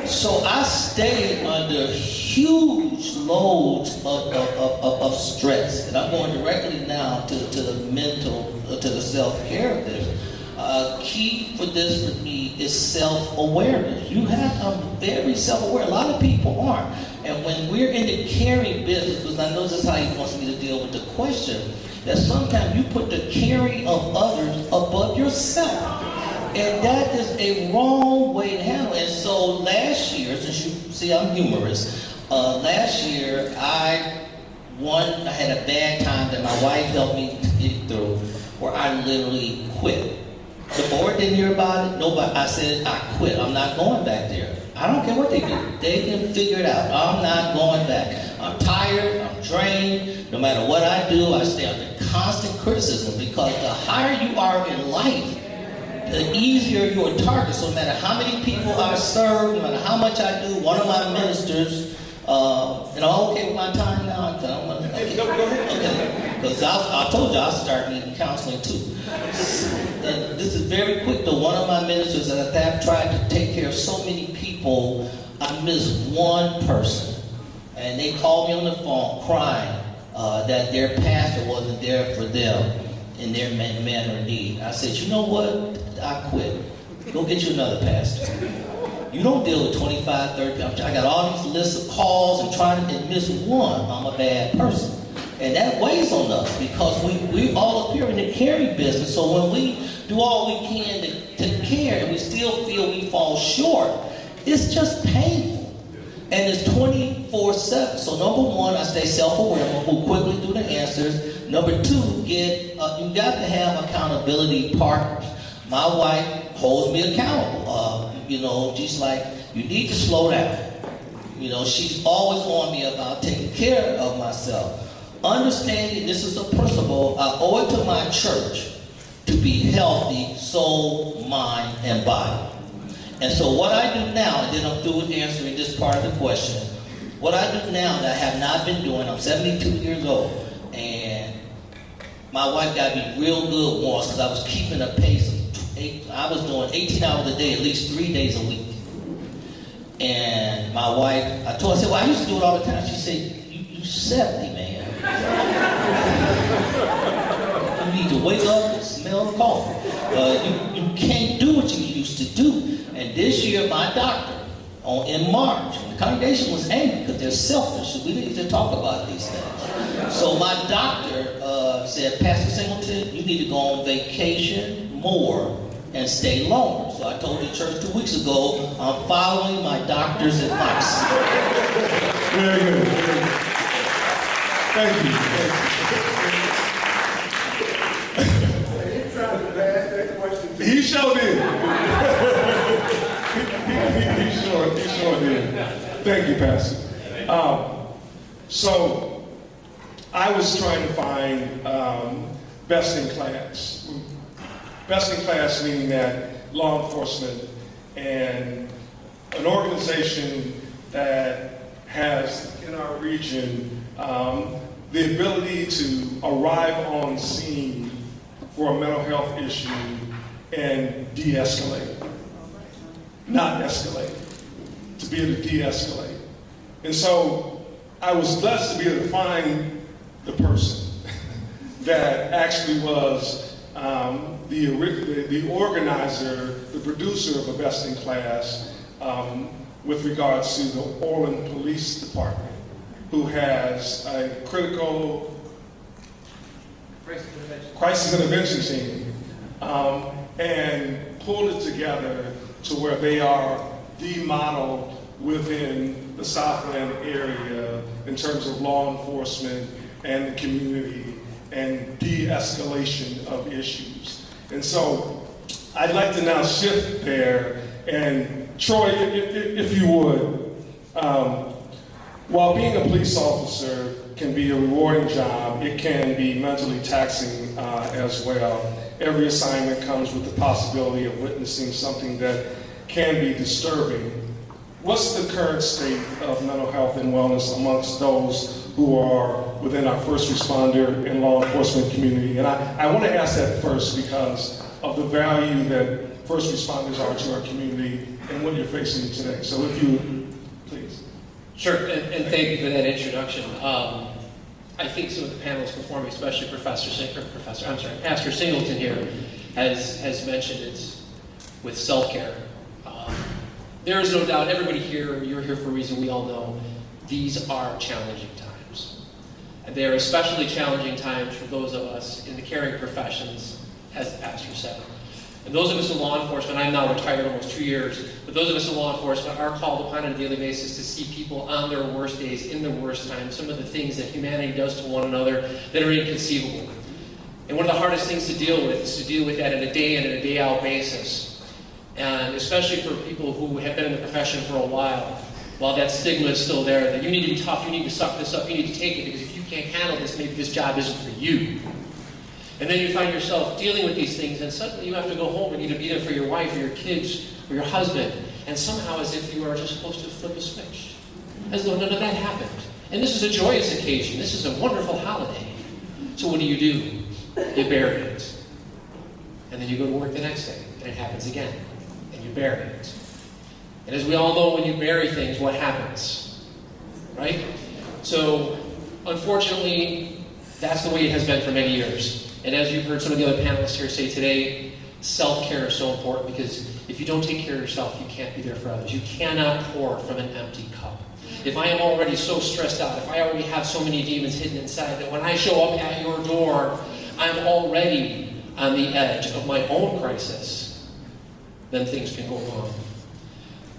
So I stay under huge loads of stress. And I'm going directly now to the mental, to the self-care of this. Key for this for me is self-awareness. I'm very self-aware. A lot of people aren't. And when we're in the caring business, because I know this is how he wants me to deal with the question, that sometimes you put the caring of others above yourself. And that is a wrong way to handle it. And so last year, since you see I'm humorous, last year I had a bad time that my wife helped me to get through, where I literally quit. The board didn't hear about it. Nobody. I said, I quit. I'm not going back there. I don't care what they do. They can figure it out. I'm not going back. I'm tired. I'm drained. No matter what I do, I stay under constant criticism, because the higher you are in life, the easier you're a target. So no matter how many people I serve, no matter how much I do, one of my ministers, and I'm okay with my time now. Okay. Go ahead. Because I told you I'll start needing counseling too. And this is very quick though. One of my ministers, that I've tried to take care of so many people, I missed one person. And they called me on the phone crying that their pastor wasn't there for them in their manner of need. I said, you know what? I quit. Go get you another pastor. You don't deal with 25, 30 people. I got all these lists of calls and trying to miss one. I'm a bad person. And that weighs on us, because we all appear in the caring business. So when we do all we can to care and we still feel we fall short, it's just painful. And it's 24/7. So number one, I stay self-aware. I'm gonna move quickly through the answers. Number two, you got to have accountability partners. My wife holds me accountable. She's like, you need to slow down. She's always on me about taking care of myself. Understanding this is a principle, I owe it to my church to be healthy, soul, mind, and body. And so what I do now, and then I'm through with answering this part of the question, what I do now that I have not been doing, I'm 72 years old, and my wife got me real good once, because I was keeping a pace of I was doing 18 hours a day, at least 3 days a week. And my wife, I told her, I said, well, I used to do it all the time. She said, you 70, man. You need to wake up and smell the coffee. You can't do what you used to do. And this year, my doctor, in March, the congregation was angry because they're selfish. We need to talk about these things. So my doctor said, Pastor Singleton, you need to go on vacation more and stay longer. So I told the church 2 weeks ago, I'm following my doctor's advice. Very good. Thank you. He sure did. he sure did. Thank you, Pastor. So I was trying to find best in class. Best in class meaning that law enforcement and an organization that has in our region the ability to arrive on scene for a mental health issue and de-escalate, not escalate, to be able to de-escalate. And so I was blessed to be able to find the person that actually was the organizer, the producer of a best in class with regards to the Orland Police Department, who has a critical crisis intervention team and pulled it together to where they are the model within the Southland area in terms of law enforcement and the community and de-escalation of issues. And so I'd like to now shift there, and Troy, if you would, while being a police officer can be a rewarding job, it can be mentally taxing as well. Every assignment comes with the possibility of witnessing something that can be disturbing. What's the current state of mental health and wellness amongst those who are within our first responder and law enforcement community? And I want to ask that first because of the value that first responders are to our community and what you're facing today. So if you, please. Sure, and thank you for that introduction. I think some of the panels performing, especially Pastor Singleton here, has mentioned it's with self-care. There is no doubt, everybody here, you're here for a reason, we all know, these are challenging times. And they are especially challenging times for those of us in the caring professions, as the pastor said. And those of us in law enforcement, I'm now retired almost 2 years, but those of us in law enforcement are called upon on a daily basis to see people on their worst days, in their worst times, some of the things that humanity does to one another that are inconceivable. And one of the hardest things to deal with is to deal with that on a day in and a day out basis. And especially for people who have been in the profession for a while that stigma is still there, that you need to be tough, you need to suck this up, you need to take it, because if you can't handle this, maybe this job isn't for you. And then you find yourself dealing with these things, and suddenly you have to go home and either be there for your wife or your kids or your husband, and somehow as if you are just supposed to flip a switch, as though none of that happened. And this is a joyous occasion. This is a wonderful holiday. So what do? You bury it. And then you go to work the next day, and it happens again, and you bury it. And as we all know, when you bury things, what happens? Right? So, unfortunately, that's the way it has been for many years. And as you've heard some of the other panelists here say today, self-care is so important, because if you don't take care of yourself, you can't be there for others. You cannot pour from an empty cup. If I am already so stressed out, if I already have so many demons hidden inside, that when I show up at your door, I'm already on the edge of my own crisis, then things can go wrong.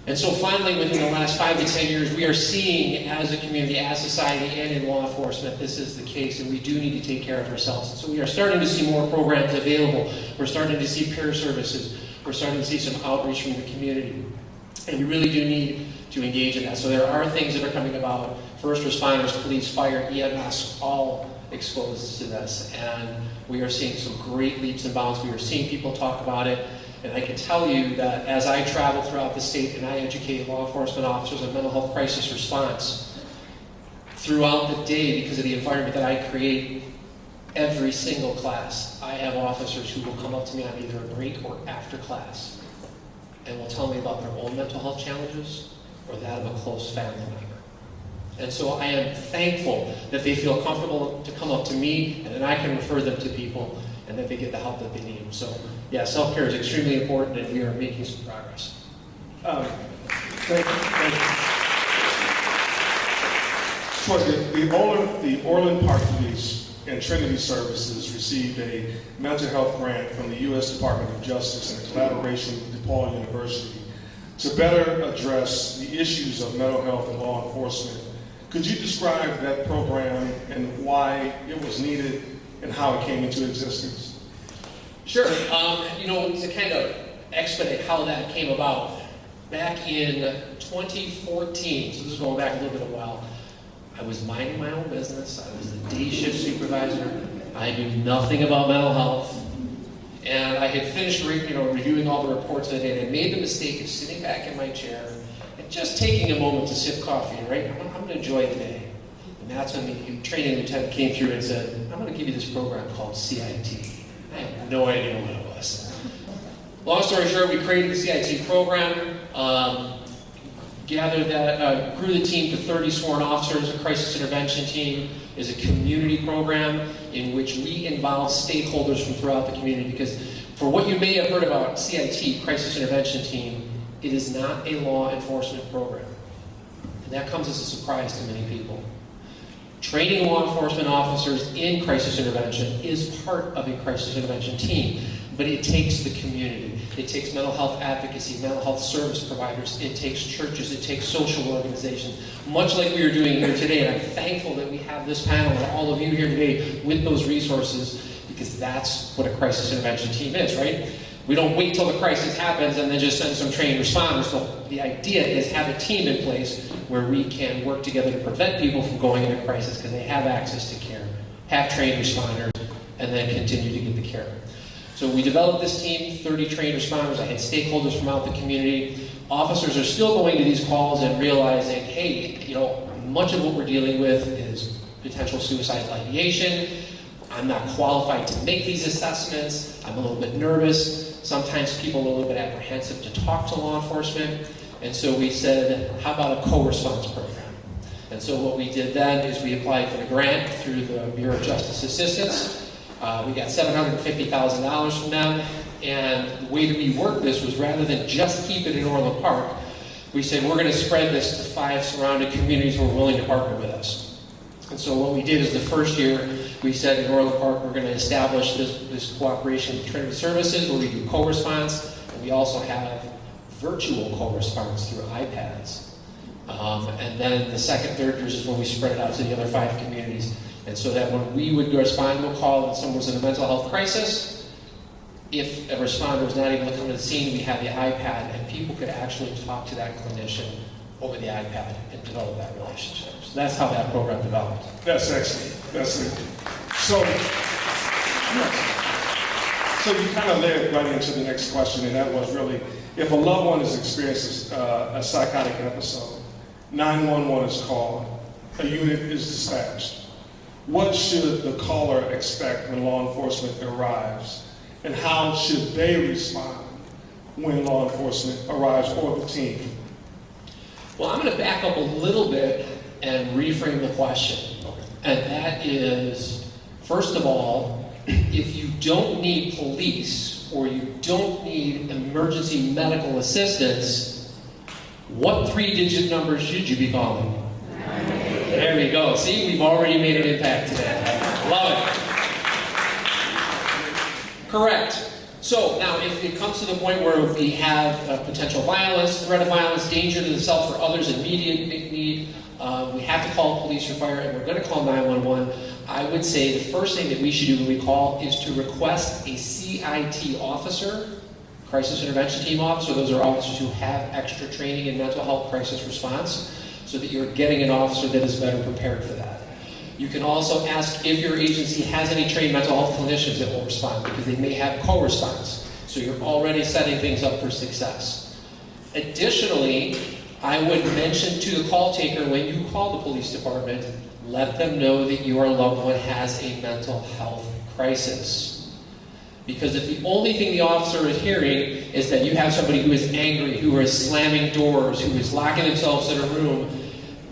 And so finally, within the last 5 to 10 years, we are seeing as a community, as society, and in law enforcement, this is the case, and we do need to take care of ourselves. And so we are starting to see more programs available. We're starting to see peer services. We're starting to see some outreach from the community. And you really do need to engage in that. So there are things that are coming about. First responders, police, fire, EMS, all exposed to this. And we are seeing some great leaps and bounds. We are seeing people talk about it. And I can tell you that as I travel throughout the state and I educate law enforcement officers on mental health crisis response, throughout the day, because of the environment that I create, every single class, I have officers who will come up to me on either a break or after class and will tell me about their own mental health challenges or that of a close family member. And so I am thankful that they feel comfortable to come up to me, and then I can refer them to people, and that they get the help that they need. So, yeah, self-care is extremely important, and we are making some progress. Thank you. Troy, the Orland Park Police and Trinity Services received a mental health grant from the U.S. Department of Justice in collaboration with DePaul University to better address the issues of mental health and law enforcement. Could you describe that program and why it was needed and how it came into existence? Sure. To kind of expedite how that came about, back in 2014, so this is going back a little bit of a while, I was minding my own business. I was a day shift supervisor. I knew nothing about mental health. And I had finished reviewing all the reports of the day, and I made the mistake of sitting back in my chair and just taking a moment to sip coffee, right? I'm going to enjoy the day. And that's when the training lieutenant came through and said, I'm going to give you this program called CIT. I had no idea what it was. Long story short, we created the CIT program, grew the team to 30 sworn officers. A crisis intervention team is a community program in which we involve stakeholders from throughout the community, because for what you may have heard about CIT, crisis intervention team, it is not a law enforcement program. And that comes as a surprise to many people. Training law enforcement officers in crisis intervention is part of a crisis intervention team, but it takes the community. It takes mental health advocacy, mental health service providers, it takes churches, it takes social organizations, much like we are doing here today. And I'm thankful that we have this panel and all of you here today with those resources, because that's what a crisis intervention team is, right? We don't wait till the crisis happens and then just send some trained responders. So the idea is have a team in place where we can work together to prevent people from going into crisis, because they have access to care, have trained responders, and then continue to get the care. So we developed this team, 30 trained responders. I had stakeholders from out the community. Officers are still going to these calls and realizing, hey, much of what we're dealing with is potential suicidal ideation. I'm not qualified to make these assessments. I'm a little bit nervous. Sometimes people are a little bit apprehensive to talk to law enforcement. And so we said, how about a co-response program? And so what we did then is we applied for the grant through the Bureau of Justice Assistance. We got $750,000 from them. And the way that we worked this was, rather than just keep it in Orland Park, we said we're going to spread this to 5 surrounding communities who are willing to partner with us. And so what we did is the first year, we said in Orland Park, we're going to establish this cooperation with Trinity Services where we do co-response, and we also have virtual co-response through iPads. And then the second, third years is when we spread it out to the other 5 communities. And so that when we would respond to a call that someone was in a mental health crisis, if a responder was not able to come to the scene, we had the iPad, and people could actually talk to that clinician over the iPad and develop that relationship. So that's how that program developed. That's excellent. That's it. So you kind of led right into the next question, and that was really, if a loved one has experienced a psychotic episode, 911 is called, a unit is dispatched. What should the caller expect when law enforcement arrives? And how should they respond when law enforcement arrives or the team? Well, I'm going to back up a little bit and reframe the question. And that is, first of all, if you don't need police or you don't need emergency medical assistance, what 3-digit numbers should you be calling? There we go. See, we've already made an impact today. Love it. Correct. So now, if it comes to the point where we have potential violence, threat of violence, danger to the self or others, immediate need, we have to call police or fire, and we're going to call 911. I would say the first thing that we should do when we call is to request a CIT officer, crisis intervention team officer. Those are officers who have extra training in mental health crisis response, so that you're getting an officer that is better prepared for that. You can also ask if your agency has any trained mental health clinicians that will respond, because they may have co-response. So you're already setting things up for success. Additionally, I would mention to the call taker when you call the police department, let them know that your loved one has a mental health crisis. Because if the only thing the officer is hearing is that you have somebody who is angry, who is slamming doors, who is locking themselves in a room,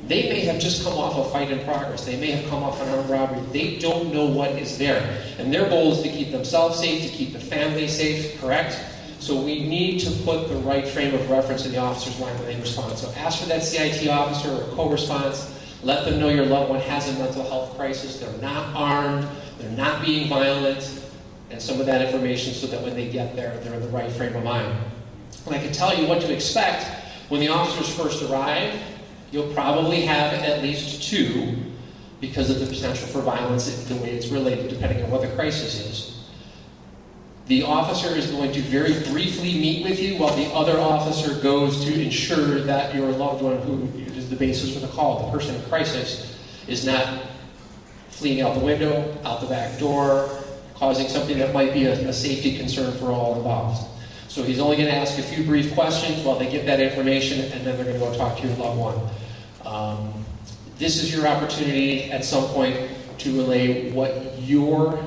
they may have just come off a fight in progress. They may have come off an armed robbery. They don't know what is there. And their goal is to keep themselves safe, to keep the family safe, correct? So we need to put the right frame of reference in the officer's mind when they respond. So ask for that CIT officer or co-response. Let them know your loved one has a mental health crisis. They're not armed. They're not being violent. And some of that information so that when they get there, they're in the right frame of mind. And I can tell you what to expect when the officers first arrive. You'll probably have at least 2 because of the potential for violence, the way it's related, depending on what the crisis is. The officer is going to very briefly meet with you while the other officer goes to ensure that your loved one, who is the basis for the call, the person in crisis, is not fleeing out the window, out the back door, causing something that might be a safety concern for all involved. So he's only going to ask a few brief questions while they get that information, and then they're going to go talk to your loved one. This is your opportunity at some point to relay what your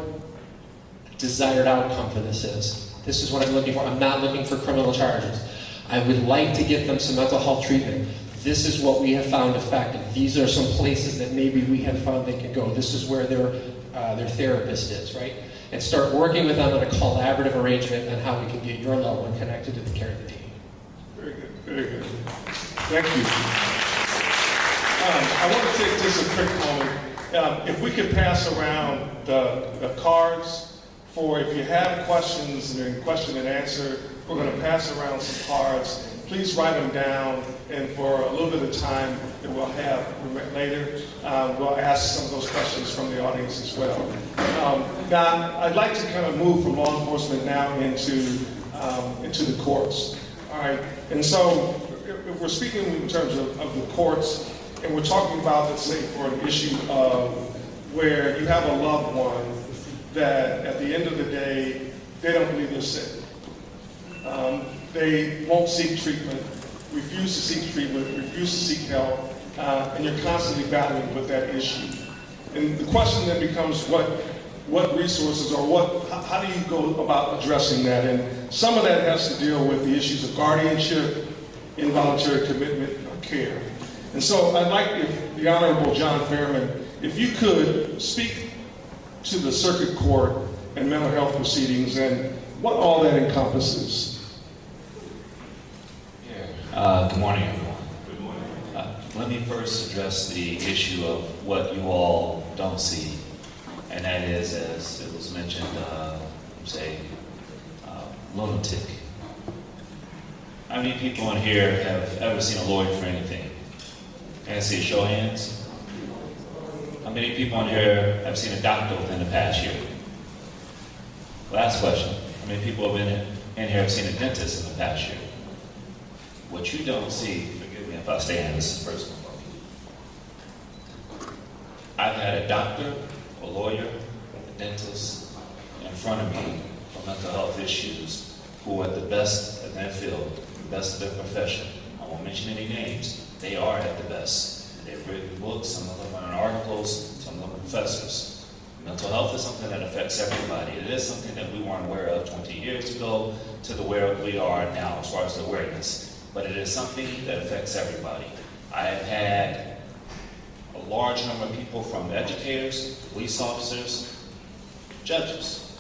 desired outcome for this is. This is what I'm looking for. I'm not looking for criminal charges. I would like to get them some mental health treatment. This is what we have found effective. These are some places that maybe we have found they can go. This is where their therapist is, right? And start working with them on a collaborative arrangement on how we can get your loved one connected to the care of the team. Very good, very good. Thank you. I want to take just a quick moment. If we could pass around the cards for if you have questions and question and answer, we're going to pass around some cards. Please write them down, and for a little bit of time that we'll have later, we'll ask some of those questions from the audience as well. Now, I'd like to kind of move from law enforcement now into the courts. All right, and so if we're speaking in terms of the courts, and we're talking about, let's say, for an issue of where you have a loved one that at the end of the day, they don't believe they're sick. They won't seek treatment, refuse to seek treatment, refuse to seek help, and you're constantly battling with that issue. And the question then becomes what resources or how do you go about addressing that? And some of that has to deal with the issues of guardianship, involuntary commitment, or care. And so I'd like if the Honorable John Fairman, if you could speak to the circuit court and mental health proceedings and what all that encompasses. Good morning, everyone. Let me first address the issue of what you all don't see, and that is, as it was mentioned, lunatic. How many people in here have ever seen a lawyer for anything? Can I see a show of hands? How many people in here have seen a doctor within the past year? Last question. How many people have been in here have seen a dentist in the past year? What you don't see, forgive me if I stand, this is personal. I've had a doctor, a lawyer, a dentist in front of me for mental health issues who are the best in their field, the best of their profession. I won't mention any names. They are at the best. They've written books, some of them are in articles, some of them are professors. Mental health is something that affects everybody. It is something that we weren't aware of 20 years ago to the where we are now as far as the awareness. But it is something that affects everybody. I have had a large number of people, from educators, police officers, judges,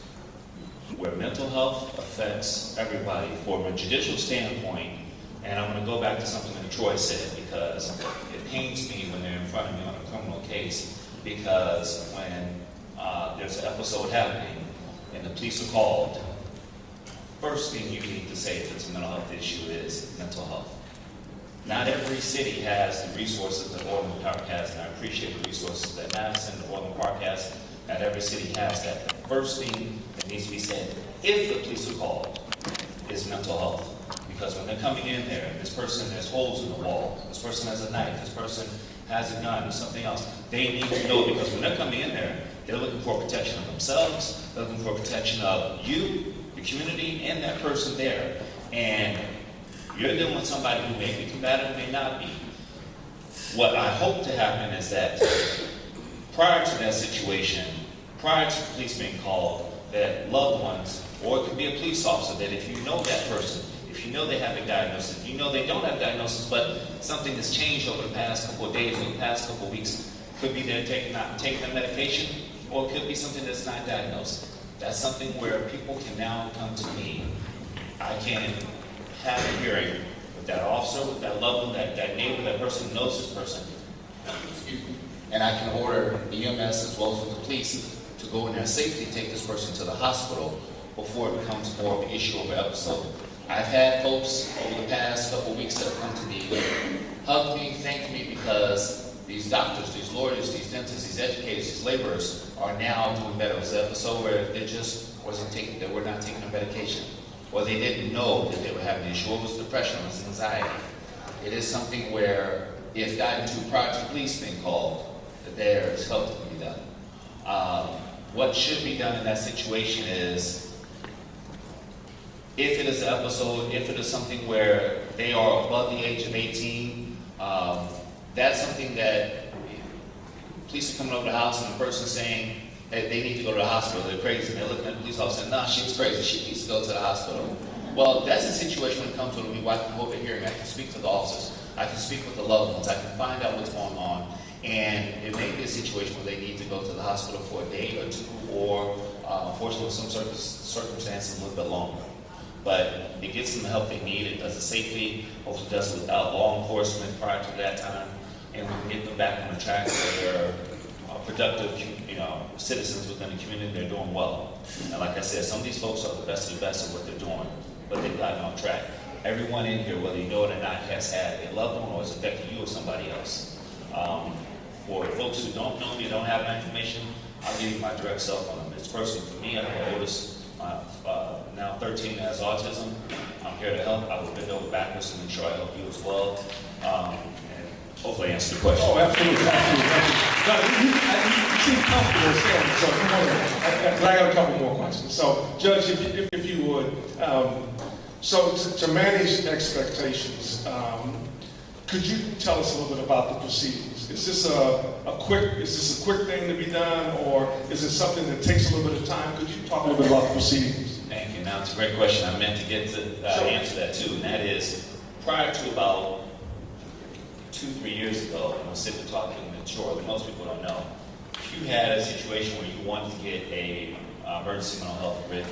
where mental health affects everybody from a judicial standpoint. And I'm going to go back to something that Troy said, because it pains me when they're in front of me on a criminal case, because when there's an episode happening and the police are called, first thing you need to say if it's a mental health issue is mental health. Not every city has the resources that Orland Park has, and I appreciate the resources that Madison and Orland Park has. Not every city has that. The first thing that needs to be said, if the police are called, is mental health. Because when they're coming in there, this person has holes in the wall, this person has a knife, this person has a gun or something else, they need to know, because when they're coming in there, they're looking for protection of themselves, they're looking for protection of you, the community, and that person there. And you're dealing with somebody who may be combative, may not be. What I hope to happen is that prior to that situation, prior to the police being called, that loved ones, or it could be a police officer, that if you know that person, if you know they have a diagnosis, if you know they don't have a diagnosis, but something has changed over the past couple of days or the past couple of weeks, could be they're not taking their medication, or it could be something that's not diagnosed. That's something where people can now come to me. I can have a hearing with that officer, with that loved one, that neighbor, that person who knows this person. Excuse me. And I can order the EMS as well as with the police to go in there safely, take this person to the hospital before it becomes more of an issue of an episode. I've had folks over the past couple of weeks that have come to me, hug me, thank me, because these doctors, these lawyers, these dentists, these educators, these laborers are now doing better. It was an episode where they just they were not taking their medication, or they didn't know that they were having an issue. It was depression, it was anxiety. It is something where, if gotten to prior to the police being called, that there is help that can be done. What should be done in that situation is, if it is an episode, if it is something where they are above the age of 18, that's something that police are coming over the house and the person saying, hey, they need to go to the hospital, they're crazy. And they're looking at the police officer and saying, nah, she's crazy, she needs to go to the hospital. Well, that's a situation when it comes to me where I can hold a hearing, I can speak to the officers, I can speak with the loved ones, I can find out what's going on. And it may be a situation where they need to go to the hospital for a day or two, or unfortunately, some circumstances a little bit longer. But it gets them the help they need, it does it safely, hopefully does it without law enforcement prior to that time, and we can get them back on the track where they're productive, citizens within the community. They're doing well. And like I said, some of these folks are the best of what they're doing, but they've gotten off track. Everyone in here, whether you know it or not, has had a loved one or has affected you or somebody else. For folks who don't know me, don't have my information, I'll give you my direct cell phone number. It's personal for me. I have my oldest, now 13, has autism. I'm here to help. I will bend over backwards to make sure I help you as well. And hopefully answer the question. Oh, absolutely, absolutely. You seem comfortable saying it, so come on in. I got a couple more questions. So, Judge, if you would, so to manage expectations, could you tell us a little bit about the proceedings? Is this a quick thing to be done, or is it something that takes a little bit of time? Could you talk a little bit about the proceedings? Thank you. Now, it's a great question. I meant to get to answer that too, and that is, prior to about 2-3 years ago, I was sitting talking with Troy, most people don't know, if you had a situation where you wanted to get a emergency mental health writ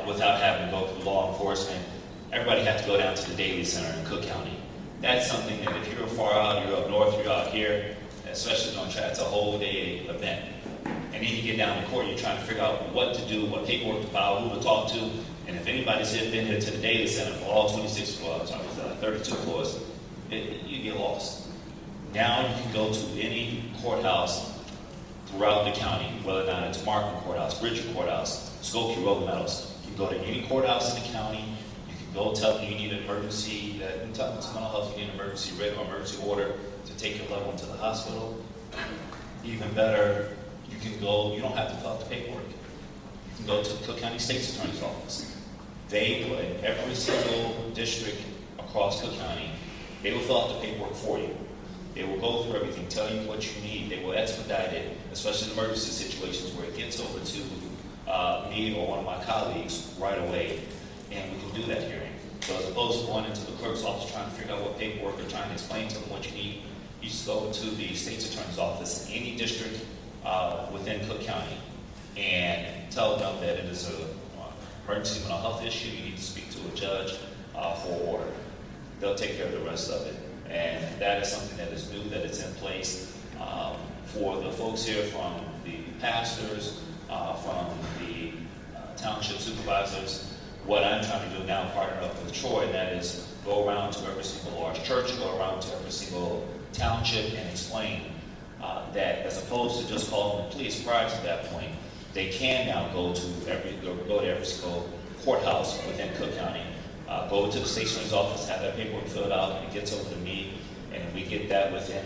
without having to go through law enforcement, everybody had to go down to the Daily Center in Cook County. That's something that if you're far out, you're up north, you're out here, especially on track, it's a whole day event. And then you get down to court, you're trying to figure out what to do, what paperwork to file, who to talk to. And if anybody's been here to the Daily Center for all 26 floors, 32 floors, you get lost. Now you can go to any courthouse throughout the county, whether or not it's Markham Courthouse, Bridger Courthouse, Skokie, Rolling Meadows. You can go to any courthouse in the county. You can go tell them you need an emergency, tell them it's mental health, you need an emergency writ or emergency order to take your loved one to the hospital. Even better, you can go, you don't have to fill out the paperwork. You can go to the Cook County State's Attorney's Office. They will, in every single district across Cook County, they will fill out the paperwork for you. They will go through everything, tell you what you need. They will expedite it, especially in emergency situations where it gets over to me or one of my colleagues right away, and we can do that hearing. So as opposed to going into the clerk's office trying to figure out what paperwork or trying to explain to them what you need, you just go to the state's attorney's office in any district within Cook County and tell them that it is an emergency mental health issue, you need to speak to a judge for order. They'll take care of the rest of it. And that is something that is new, that it's in place for the folks here, from the pastors, from the township supervisors. What I'm trying to do now, partner up with Troy, and that is go around to every single large church, go around to every single township and explain that as opposed to just calling the police prior to that point, they can now go to every single courthouse within Cook County, go to the state's attorney's office, have that paperwork filled out, and it gets over to me, and we get that within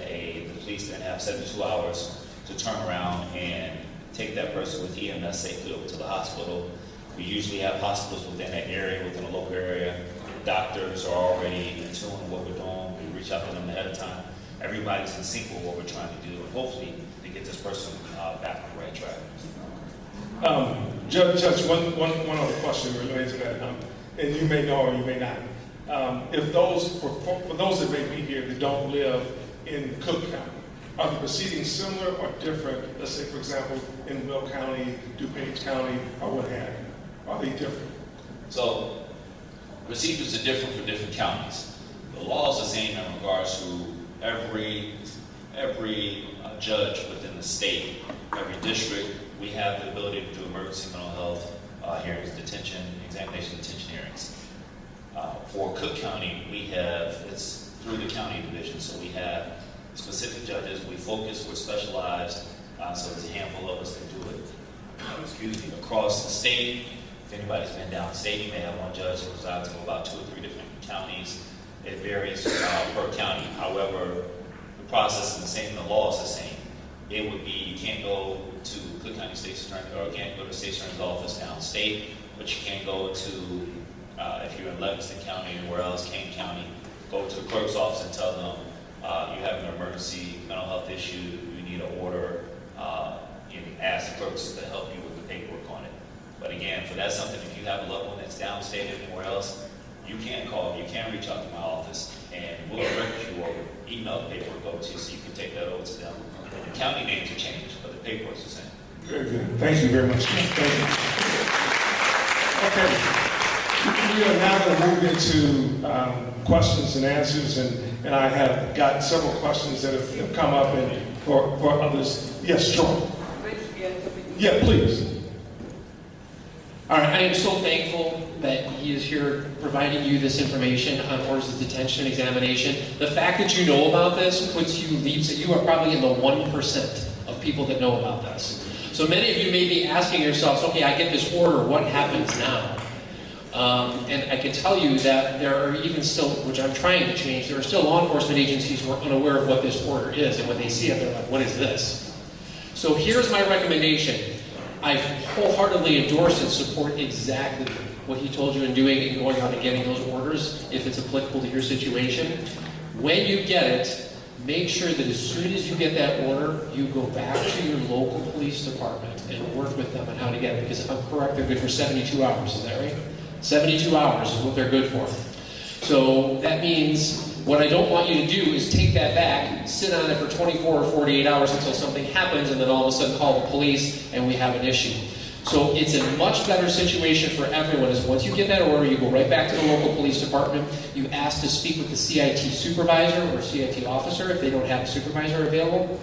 the police then have 72 hours to turn around and take that person with EMS safely over to the hospital. We usually have hospitals within that area, within a local area. Doctors are already in tune with what we're doing. We reach out to them ahead of time. Everybody's in sync with what we're trying to do, and hopefully to get this person back on the right track. Judge, one other question related to that, and you may know or you may not. If those, for those that may be here that don't live in Cook County, are the proceedings similar or different? Let's say, for example, in Will County, DuPage County, or what have you. Are they different? So, procedures are different for different counties. The law is the same in regards to every judge within the state, every district. We have the ability to do emergency mental health hearings, examination detention hearings. For Cook County, it's through the county division, so we have specific judges. We focus, we're specialized, so there's a handful of us that do it. Across the state. If anybody's been downstate, you may have one judge that resides in about 2 or 3 different counties. It varies per county. However, the process is the same, the law is the same. It would be, you can't go to Cook County State's Attorney, or you can't go to the State's Attorney's office downstate, but you can go to, if you're in Livingston County or where else, Kane County, go to the clerk's office and tell them you have an emergency mental health issue, you need an order, and ask the clerks to help you with the paperwork on it. But again, for that something, if you have a loved one that's downstate anywhere else, you can call, you can reach out to my office, and we'll direct you or email the paperwork over to you so you can take that over to them. The county names are changed, but the paperwork's the same. Very good. Thank you very much. Thank you. Okay. We are now going to move into questions and answers, and I have got several questions that have come up and for others. Yes, sure. Yeah, please. All right, I am so thankful that he is here providing you this information on orders of detention and examination. The fact that you know about this leaves that you are probably in the 1% of people that know about this. So many of you may be asking yourselves, okay, I get this order, what happens now? And I can tell you that there are even still, which I'm trying to change, there are still law enforcement agencies who are unaware of what this order is, and when they see it, they're like, what is this? So here's my recommendation. I wholeheartedly endorse and support exactly what he told you in doing and going out and getting those orders if it's applicable to your situation. When you get it, make sure that as soon as you get that order, you go back to your local police department and work with them on how to get it. Because if I'm correct, they're good for 72 hours. Is that right? 72 hours is what they're good for. So that means what I don't want you to do is take that back, sit on it for 24 or 48 hours until something happens, and then all of a sudden call the police and we have an issue. So it's a much better situation for everyone, is once you get that order, you go right back to the local police department, you ask to speak with the CIT supervisor or CIT officer if they don't have a supervisor available.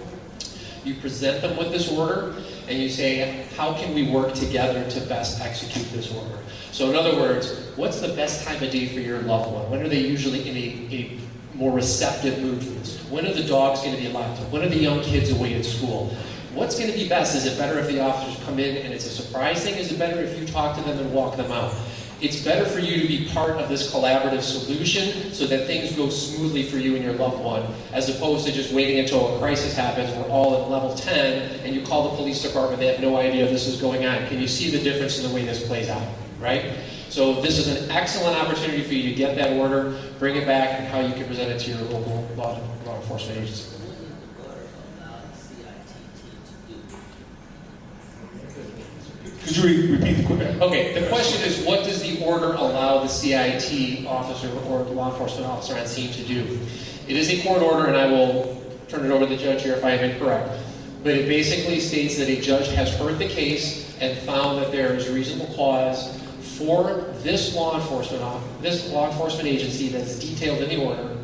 You present them with this order, and you say, how can we work together to best execute this order? So in other words, what's the best time of day for your loved one? When are they usually in a more receptive mood for this? When are the dogs going to be allowed to? When are the young kids away at school? What's going to be best? Is it better if the officers come in and it's a surprise thing? Is it better if you talk to them and walk them out? It's better for you to be part of this collaborative solution so that things go smoothly for you and your loved one, as opposed to just waiting until a crisis happens. We're all at level 10 and you call the police department, they have no idea this is going on. Can you see the difference in the way this plays out, right? So this is an excellent opportunity for you to get that order, bring it back, and how you can present it to your local law enforcement agency. Could you repeat the question? Okay, the question is, what does the order allow the CIT officer or law enforcement officer on scene to do? It is a court order, and I will turn it over to the judge here if I am incorrect. But it basically states that a judge has heard the case and found that there is reasonable cause for this law enforcement agency that's detailed in the order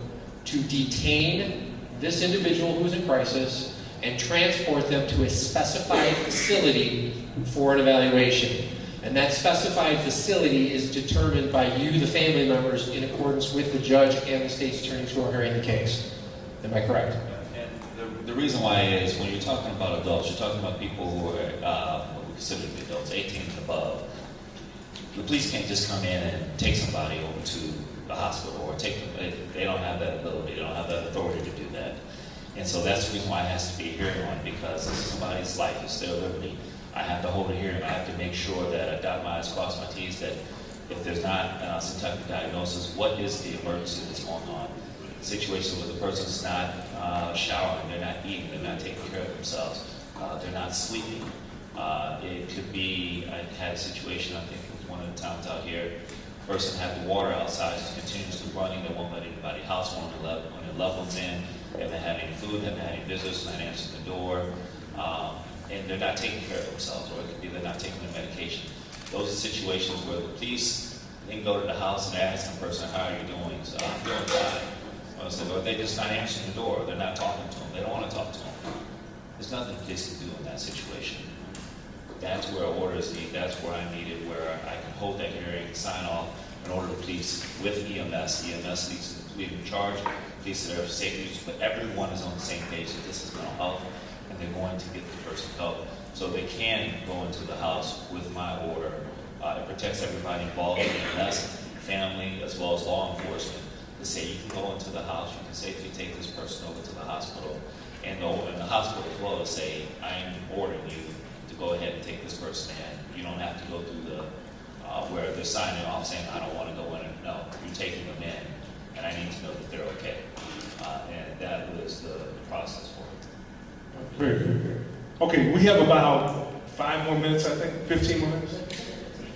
to detain this individual who is in crisis and transport them to a specified facility for an evaluation. And that specified facility is determined by you, the family members, in accordance with the judge and the state's attorneys who are hearing the case. Am I correct? And the reason why is when you're talking about adults, you're talking about people who are what we consider to be adults, 18 and above. The police can't just come in and take somebody over to the hospital or take them. They don't have that ability. They don't have that authority to do that. And so that's the reason why it has to be a hearing one, because this is somebody's life, it's their liberty. I have to hold a hearing. I have to make sure that I dot my I's, cross my T's, that if there's not some type of diagnosis, what is the emergency that's going on? Situation where the person's not showering, they're not eating, they're not taking care of themselves, they're not sleeping. It could be, I had a situation, I think it was one of the towns out here, person had the water outside, just continuously running, they won't let anybody house when their loved one's in, they haven't had any food, haven't had any visitors, not answering the door, and they're not taking care of themselves, or it could be they're not taking their medication. Those are situations where the police then go to the house and ask the person, how are you doing? So, I'm doing fine. Or they're just not answering the door, or they're not talking to them, they don't want to talk to them. There's nothing the police can do in that situation. That's where orders need, that's where I need it, where I can hold that hearing, sign off, and order the police with EMS. EMS needs to lead in charge, police that are safety, but everyone is on the same page that this is mental health, and they're going to get the person help. So they can go into the house with my order. It protects everybody involved in EMS, family, as well as law enforcement, to say you can go into the house, you can safely take this person over to the hospital, and the hospital as well to say, I am ordering you to go ahead and take this person in. You don't have to go through the, where they're signing off saying, I don't want to go in. No, you're taking them in, and I need to know that they're okay. And that was the process for it. Very good. Okay, we have about 5 more minutes, I think, 15 more minutes.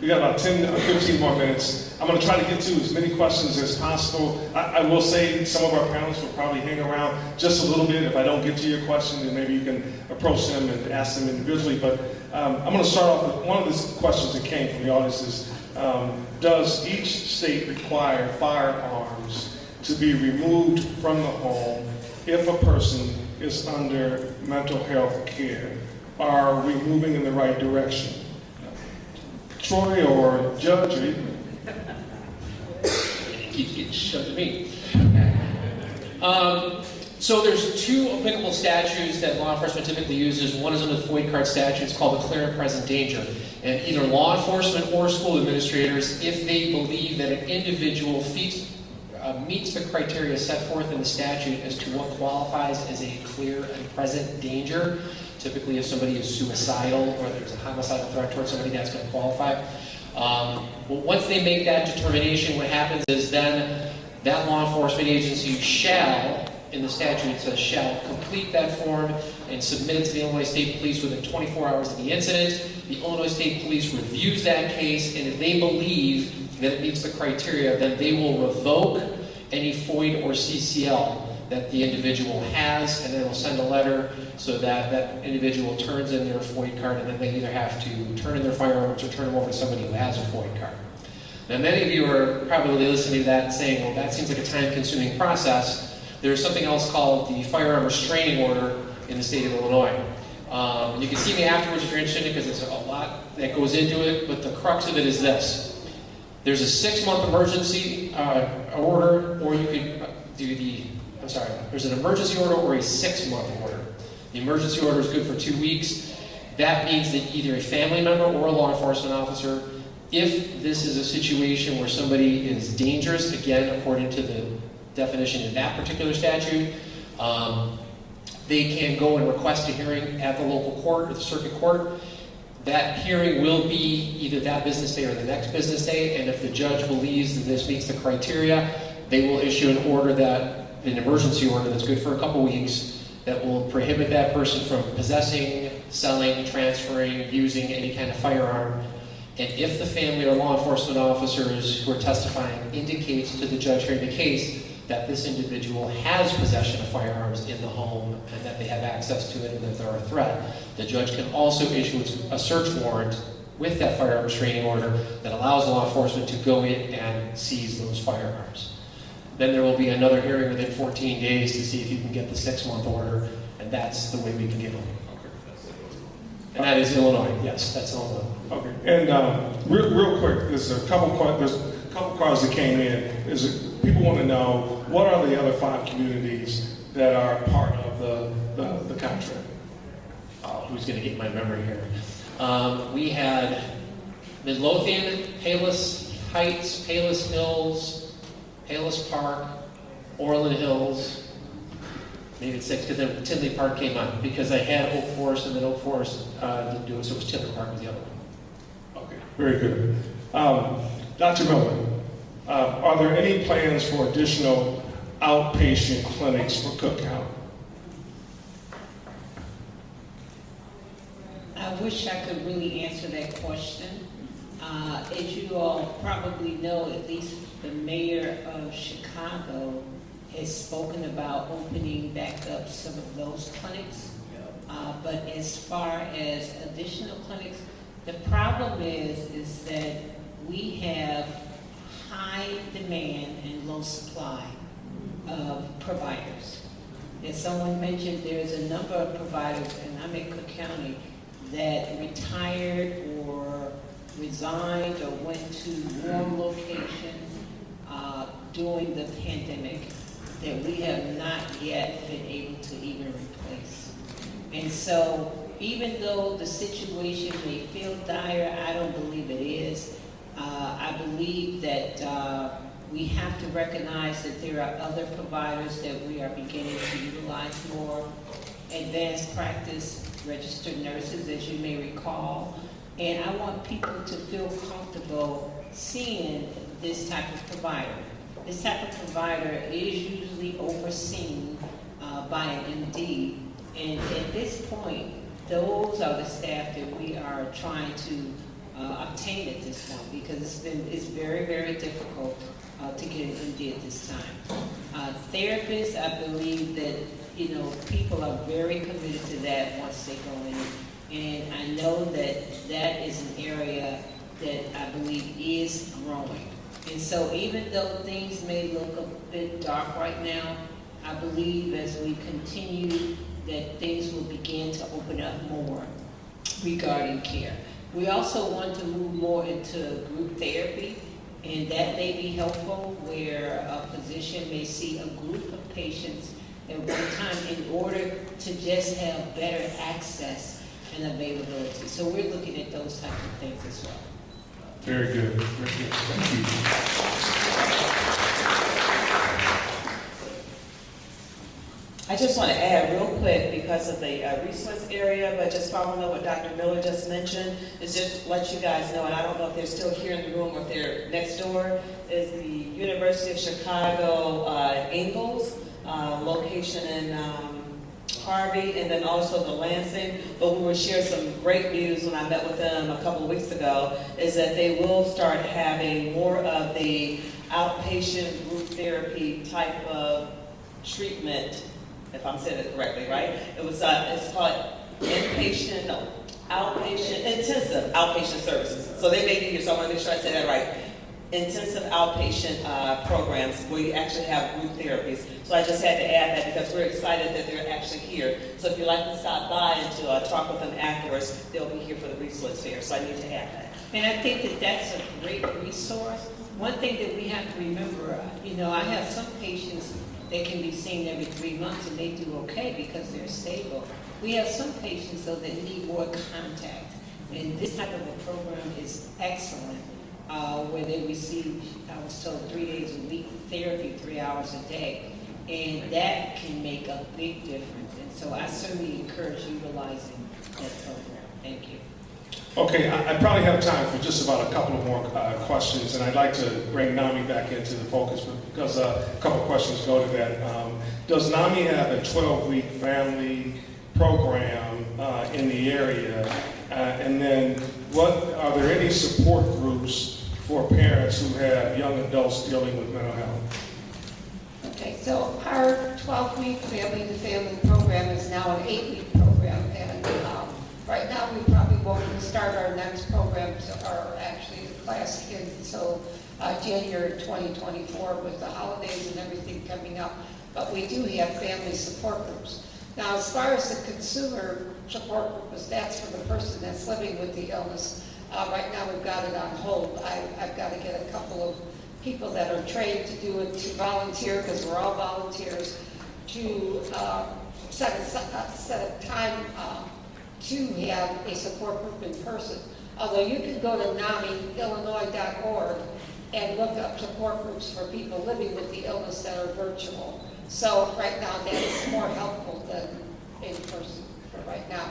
We got about 10 or 15 more minutes. I'm going to try to get to as many questions as possible. I will say some of our panelists will probably hang around just a little bit. If I don't get to your question, then maybe you can approach them and ask them individually. But I'm going to start off with one of the questions that came from the audience is, does each state require firearms to be removed from the home if a person is under mental health care? Are we moving in the right direction? Troy or Judge or even? Keeps getting shoved at me. So there's 2 applicable statutes that law enforcement typically uses. One is under the FOID card statute. It's called the clear and present danger. And either law enforcement or school administrators, if they believe that an individual meets the criteria set forth in the statute as to what qualifies as a clear and present danger, typically if somebody is suicidal or there's a homicidal threat towards somebody, that's going to qualify. Once they make that determination, what happens is then that law enforcement agency shall, in the statute it says shall, complete that form and submit it to the Illinois State Police within 24 hours of the incident. The Illinois State Police reviews that case, and if they believe that it meets the criteria, then they will revoke any FOID or CCL. that the individual has, and then we'll send a letter so that that individual turns in their FOID card, and then they either have to turn in their firearms or turn them over to somebody who has a FOID card. Now, many of you are probably listening to that and saying, well, that seems like a time-consuming process. There's something else called the firearm restraining order in the state of Illinois. You can see me afterwards if you're interested, because there's a lot that goes into it, but the crux of it is this. There's a 6-month emergency order, or you could there's an emergency order or a 6-month order. The emergency order is good for 2 weeks. That means that either a family member or a law enforcement officer, if this is a situation where somebody is dangerous, again, according to the definition in that particular statute, they can go and request a hearing at the local court or the circuit court. That hearing will be either that business day or the next business day, and if the judge believes that this meets the criteria, they will issue an emergency order that's good for a couple weeks that will prohibit that person from possessing, selling, transferring, using any kind of firearm. And if the family or law enforcement officers who are testifying indicates to the judge hearing the case that this individual has possession of firearms in the home and that they have access to it and that they're a threat, the judge can also issue a search warrant with that firearm restraining order that allows law enforcement to go in and seize those firearms. Then there will be another hearing within 14 days to see if you can get the 6-month order, and that's the way we can get them. And that is Illinois. Yes, that's Illinois. Okay. And real quick, there's a couple cards that came in. People want to know, what are the other 5 communities that are part of the contract? Oh, who's going to get my memory here? We had Midlothian, Palos Heights, Palos Hills, Palos Park, Orland Hills. Maybe it's 6 because then Tinley Park came on because I had Oak Forest and then Oak Forest didn't do it, so it was Tinley Park was the other one. Okay, very good. Dr. Miller, are there any plans for additional outpatient clinics for Cook County? I wish I could really answer that question. As you all probably know, at least the mayor of Chicago has spoken about opening back up some of those clinics. But as far as additional clinics, the problem is that we have high demand and low supply of providers. As someone mentioned, there's a number of providers, and I'm in Cook County, that retired or resigned or went to warm locations during the pandemic that we have not yet been able to even replace. And so even though the situation may feel dire, I don't believe it is. I believe that we have to recognize that there are other providers that we are beginning to utilize more. Advanced practice registered nurses, as you may recall. And I want people to feel comfortable seeing this type of provider. This type of provider is usually overseen by an MD. And at this point, those are the staff that we are trying to obtain at this point, because it's very, very difficult to get an MD at this time. Therapists, I believe that people are very committed to that once they go in, and I know that that is an area that I believe is growing. And so even though things may look a bit dark right now, I believe as we continue that things will begin to open up more regarding care. We also want to move more into group therapy, and that may be helpful where a physician may see a group of patients at one time in order to just have better access and availability. So we're looking at those types of things as well. Very good. Very good. Thank you. I just want to add real quick because of the resource area, but just following up what Dr. Miller just mentioned, is just to let you guys know, and I don't know if they're still here in the room or if they're next door, is the University of Chicago Ingalls location in Harvey, and then also the Lansing. But we will share some great news when I met with them a couple of weeks ago, is that they will start having more of the outpatient group therapy type of treatment, if I'm saying it correctly, right? It was, it's called inpatient, no, outpatient, intensive outpatient services. So they made it here, so I want to make sure I said that right. Intensive outpatient programs where you actually have group therapies. So I just had to add that because we're excited that they're actually here. So if you'd like to stop by and to talk with them afterwards, they'll be here for the resource fair. So I need to add that. And I think that that's a great resource. One thing that we have to remember, I have some patients that can be seen every 3 months and they do okay because they're stable. We have some patients though that need more contact. And this type of a program is excellent, where they receive, I was told, 3 days a week therapy, 3 hours a day. And that can make a big difference. And so I certainly encourage utilizing that program. Thank you. Okay, I probably have time for just about a couple of more questions, and I'd like to bring NAMI back into the focus because a couple of questions go to that. Does NAMI have a 12-week family program in the area? And then are there any support groups for parents who have young adults dealing with mental health? Okay, so our 12-week family-to-family program is now an 8-week program, and right now we probably won't start our next program, or actually the class again until January 2024 with the holidays and everything coming up. But we do have family support groups. Now, as far as the consumer support group, that's for the person that's living with the illness. Right now we've got it on hold. I've got to get a couple of people that are trained to do it, to volunteer, because we're all volunteers, to set a time to have a support group in person. Although you can go to NAMIIllinois.org and look up support groups for people living with the illness that are virtual. So right now that is more helpful than in person for right now.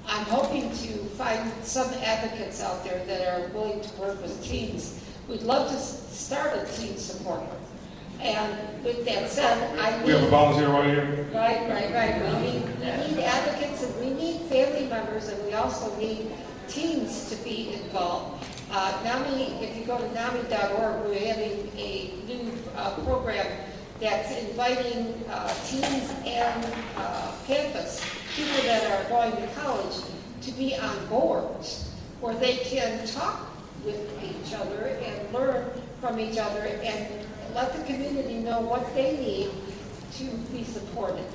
I'm hoping to find some advocates out there that are willing to work with teens. We'd love to start a teen support group. And with that said, We have a volunteer right here. Right. We need advocates, and we need family members, and we also need teens to be involved. NAMI, if you go to NAMI.org, we're having a new program that's inviting teens and campus, people that are going to college, to be on boards where they can talk with each other and learn from each other and let the community know what they need to be supported.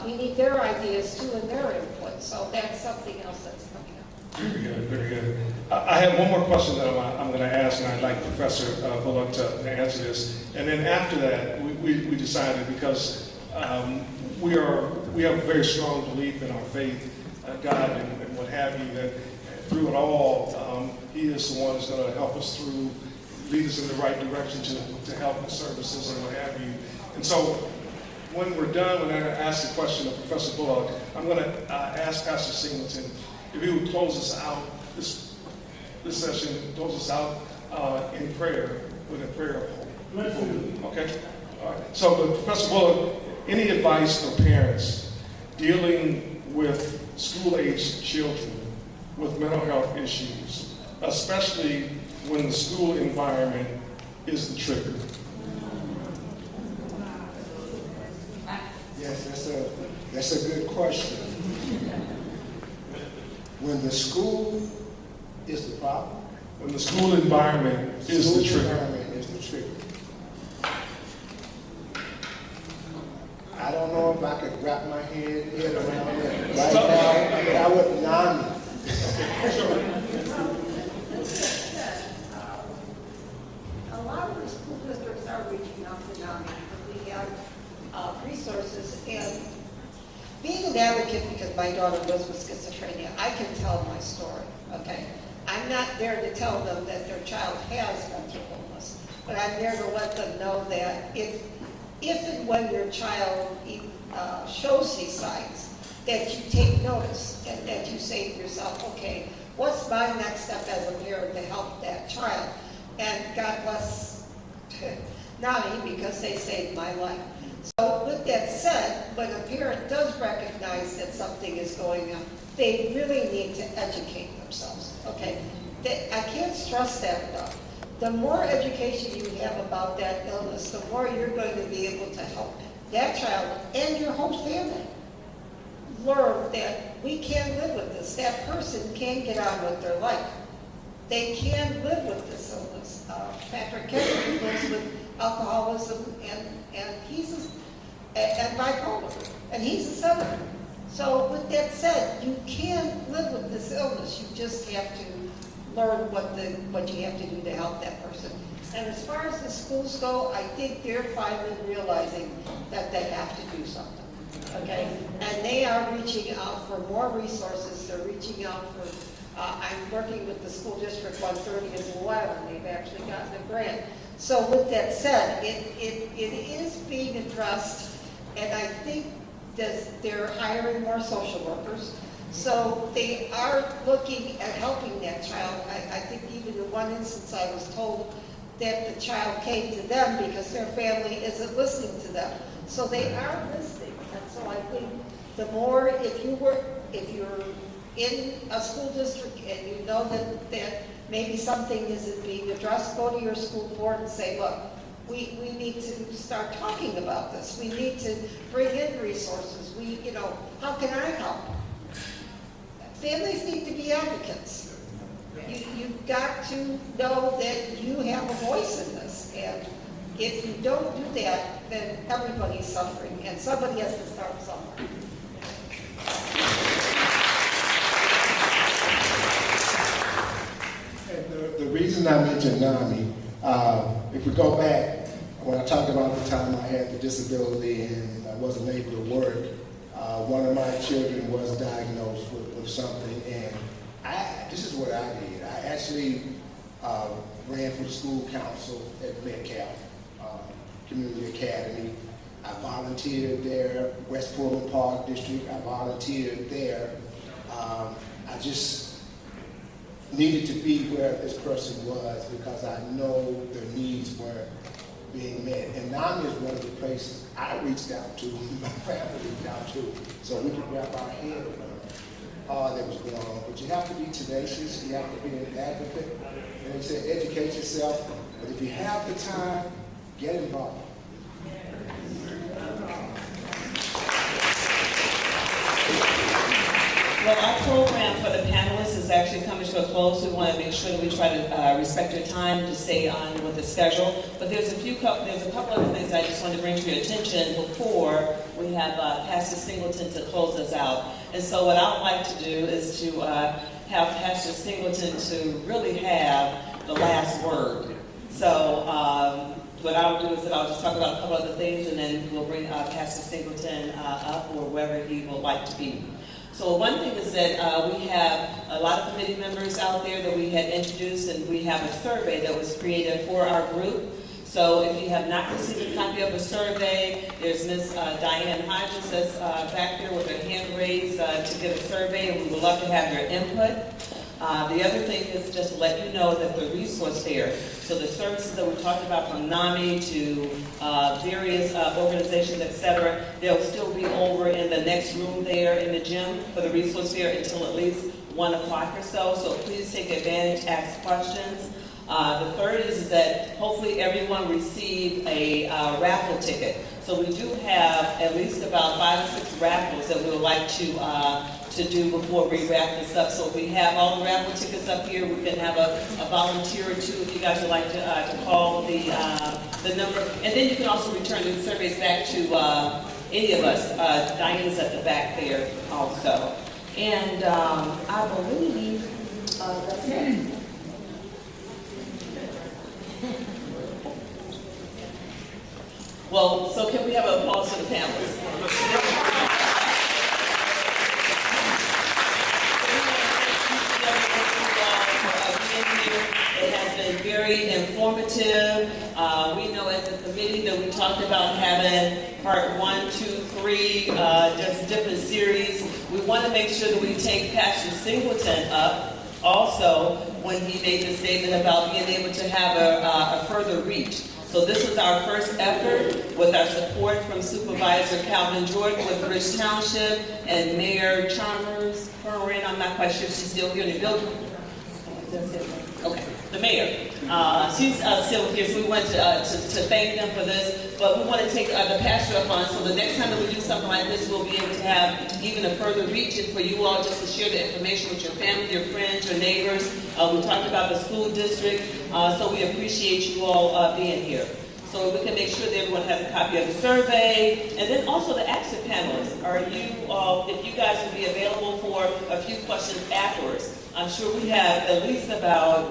We need their ideas too and their input, so that's something else that's coming up. Very good. I have one more question that I'm going to ask, and I'd like Professor Bullock to answer this. And then after that, we decided, because we have a very strong belief in our faith, God, and what have you, that through it all, He is the one who's going to help us through, lead us in the right direction to help the services and what have you. And so when we're done, when I ask the question of Professor Bullock, I'm going to ask Pastor Singleton if he would close us out, this session, close us out in prayer, with a prayer of hope. Okay? All right. So Professor Bullock, any advice for parents dealing with school-aged children with mental health issues, especially when the school environment is the trigger? Yes, that's a good question. When the school is the problem, When the school environment is the trigger. I don't know if I could wrap my head around that right now, but I would NAMI. A lot of the school districts are reaching out to NAMI because we have resources. And being an advocate, because my daughter lives with schizophrenia, I can tell my story, okay? I'm not there to tell them that their child has mental illness, but I'm there to let them know that if and when your child shows these signs, that you take notice and that you say to yourself, okay, what's my next step as a parent to help that child? And God bless NAMI, because they saved my life. So with that said, when a parent does recognize that something is going on, they really need to educate themselves, okay? I can't stress that enough. The more education you have about that illness, the more you're going to be able to help that child and your whole family learn that we can live with this. That person can get on with their life. They can live with this illness. Patrick Kennedy lives with alcoholism and and bipolar, and he's a Southerner. So with that said, you can live with this illness. You just have to learn what you have to do to help that person. And as far as the schools go, I think they're finally realizing that they have to do something. Okay, and they are reaching out for more resources. They're reaching out for, I'm working with the school district 130 as well, and they've actually gotten a grant. So with that said, it is being addressed, and I think that they're hiring more social workers. So they are looking at helping that child. I think even in one instance I was told that the child came to them because their family isn't listening to them. So they are listening. And so I think the more, if you're in a school district and you know that maybe something isn't being addressed, go to your school board and say, look, we need to start talking about this. We need to bring in resources. How can I help? Families need to be advocates. You've got to know that you have a voice in this. And if you don't do that, then everybody's suffering, and somebody has to start somewhere. And the reason I mentioned NAMI, if we go back, when I talked about the time I had the disability and I wasn't able to work, one of my children was diagnosed with something, and this is what I did. I actually ran for the school council at Metcalf Community Academy. I volunteered there, West Portland Park District, I volunteered there. I just needed to be where this person was because I know their needs weren't being met. And NAMI is one of the places I reached out to, my family reached out to, so we could wrap our head around all that was going on. But you have to be tenacious, you have to be an advocate. And they say educate yourself, but if you have the time, get involved. Well, our program for the panelists is actually coming to a close. We want to make sure that we try to respect your time to stay on with the schedule. But there's a couple other things I just want to bring to your attention before we have Pastor Singleton to close us out. And so what I would like to do is to have Pastor Singleton to really have the last word. So what I'll do is that I'll just talk about a couple other things, and then we'll bring Pastor Singleton up or wherever he would like to be. So one thing is that we have a lot of committee members out there that we had introduced, and we have a survey that was created for our group. So if you have not received a copy of the survey, there's Ms. Diane Hodges that's back there with her hand raised to get a survey, and we would love to have your input. The other thing is just to let you know that the resource fair, so the services that we talked about from NAMI to various organizations, etc., they'll still be over in the next room there in the gym for the resource fair until at least 1 o'clock or so. So please take advantage, ask questions. The third is that hopefully everyone received a raffle ticket. So we do have at least about 5 or 6 raffles that we would like to do before we wrap this up. So if we have all the raffle tickets up here, we can have a volunteer or two if you guys would like to call the number. And then you can also return the surveys back to any of us. Diane's at the back there also. And I believe that's it. Well, so can we have an applause for the panelists? It has been very informative. We know as a committee that we talked about having part 1, 2, 3, just different series. We want to make sure that we take Pastor Singleton up also when he made the statement about being able to have a further reach. So this is our first effort with our support from Supervisor Calvin Jordan with Rich Township and Mayor Chalmers. I'm not quite sure if she's still here in the building. Okay. The mayor. She's still here, so we want to thank them for this. But we want to take the pastor up on, so the next time that we do something like this, we'll be able to have even a further reach for you all just to share the information with your family, your friends, your neighbors. We talked about the school district, so we appreciate you all being here. So we can make sure that everyone has a copy of the survey. And then also the action panelists. Are you, if you guys would be available for a few questions afterwards. I'm sure we have at least about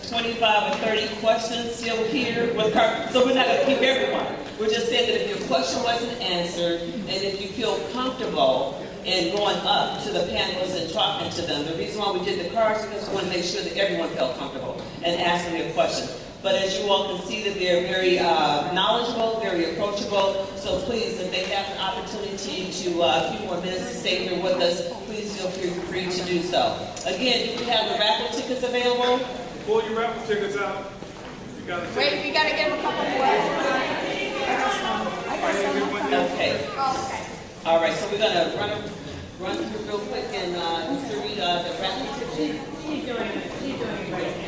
25 or 30 questions still here with so we're not going to keep everyone. We're just saying that if your question wasn't answered, and if you feel comfortable in going up to the panelists and talking to them, the reason why we did the cards is because we want to make sure that everyone felt comfortable in asking their questions. But as you all can see that they're very knowledgeable, very approachable. So please, if they have an opportunity to a few more minutes to stay here with us, please feel free to do so. Again, do we have the raffle tickets available? Pull your raffle tickets out. You got to Wait, we gotta give a couple more. Okay. All right, so we're gonna run through real quick and to read the raffle ticket. She's doing it right now.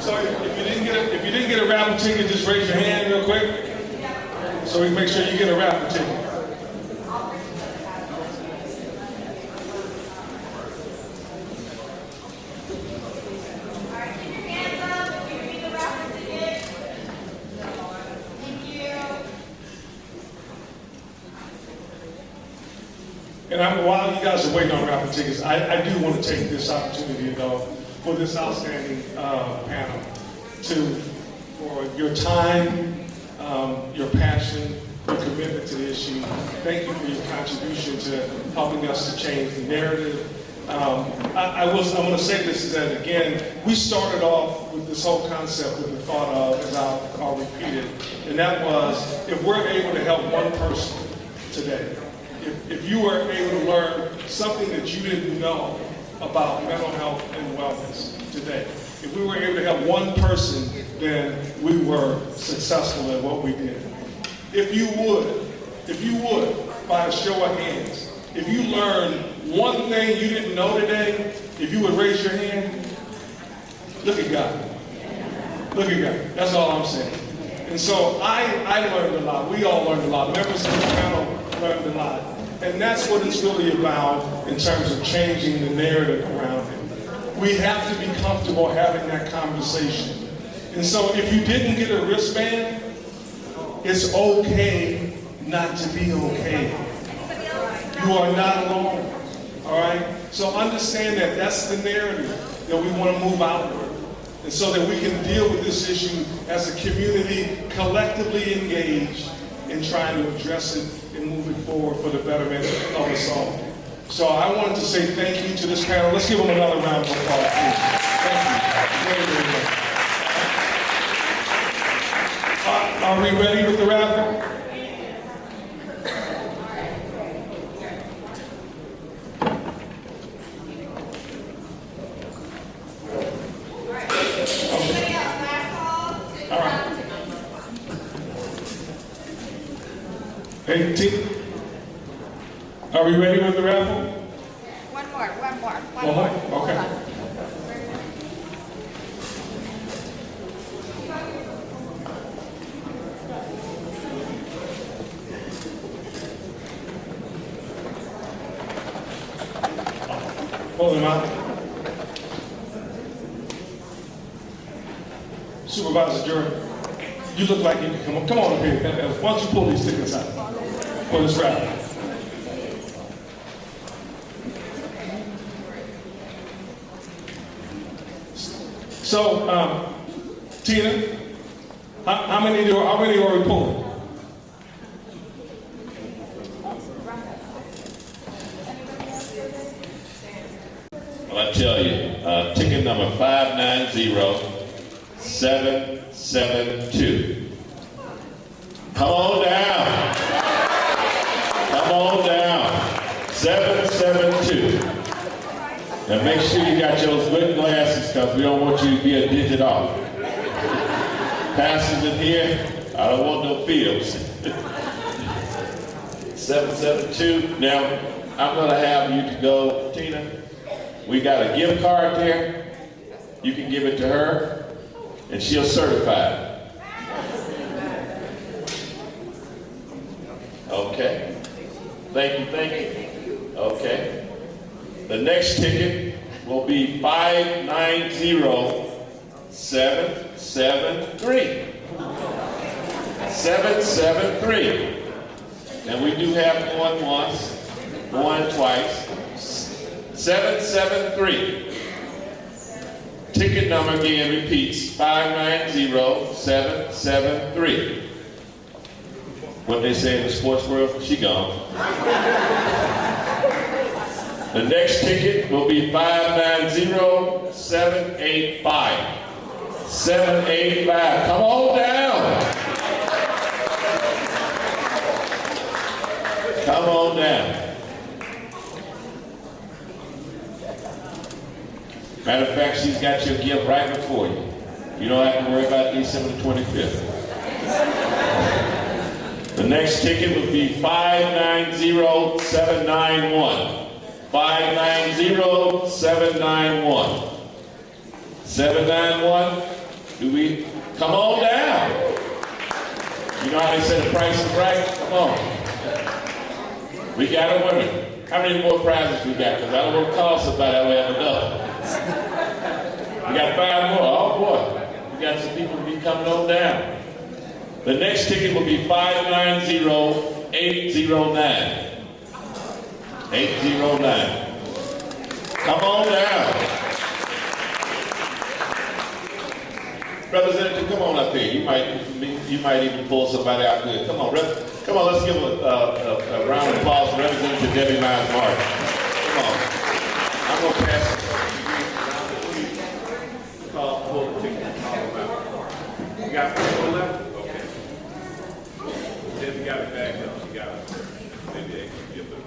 So if you didn't get a raffle ticket, just raise your hand real quick, so we can make sure you get a raffle ticket. And while you guys are waiting on raffle tickets, I do want to take this opportunity, though, for this outstanding panel for your time, your passion, your commitment to the issue. Thank you for your contribution to helping us to change the narrative. I want to say this is that, again, we started off with this whole concept with the thought of, as I'll repeat it, and that was, if we're able to help one person today, if you were able to learn something that you didn't know about mental health and wellness today, if we were able to help one person, then we were successful in what we did. If you would, by a show of hands, if you learned one thing you didn't know today, if you would raise your hand, look at God. Look at God. That's all I'm saying. And so I learned a lot. We all learned a lot. Members of the panel learned a lot. And that's what it's really about in terms of changing the narrative around it. We have to be comfortable having that conversation. And so if you didn't get a wristband, it's okay not to be okay. You are not alone. All right? So understand that that's the narrative that we want to move outward. And so that we can deal with this issue as a community collectively engaged in trying to address it and move it forward for the betterment of us all. So I wanted to say thank you to this panel. Let's give them another round of applause, please. Thank you. Very, very much. Are we ready with the raffle? Hey, T, are we ready with the raffle? One more. Okay. Hold them out. Supervisor Jordan, you look like you can come on. Come on up here. Why don't you pull these tickets out for this raffle? So, Tina, how many are we pulling? Well, I tell you, ticket number 590772. Come on down. Come on down. 772. Now make sure you got your good glasses because we don't want you to be a digit off. Pastors in here, I don't want no fibs. 772. Now, I'm going to have you to go, Tina. We got a gift card there. You can give it to her, and she'll certify it. Okay. Thank you, thank you. Okay. The next ticket will be 590773. 773. And we do have going once, going twice. 773. Ticket number again repeats 590773. What they say in the sports world, she gone. The next ticket will be 590785. 785. Come on down. Come on down. Matter of fact, she's got your gift right before you. You don't have to worry about December 25th. The next ticket will be 590791. 590791. 791. Do we? Come on down. You know how they say the price is right? Come on. We got a winner. How many more prizes we got? Because I don't want to call somebody that we have enough. We got 5 more. Oh boy. We got some people to be coming on down. The next ticket will be 590809. 809. Come on down. Representative, come on up here. You might even pull somebody out good. Come on, come on. Let's give a round of applause to Representative Debbie Miles Martin. Come on. I'm gonna pass it. Pull the ticket. You got 4 left? Okay. Debbie got it back up. She got it. Maybe they can give it a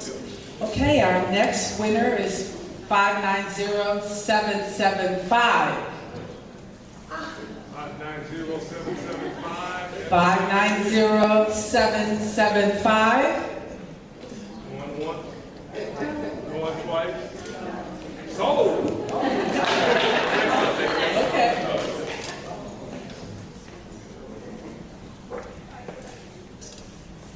bill. Okay, our next winner is 590775. 590775. 590775. Going once. Going twice. Sold. Okay.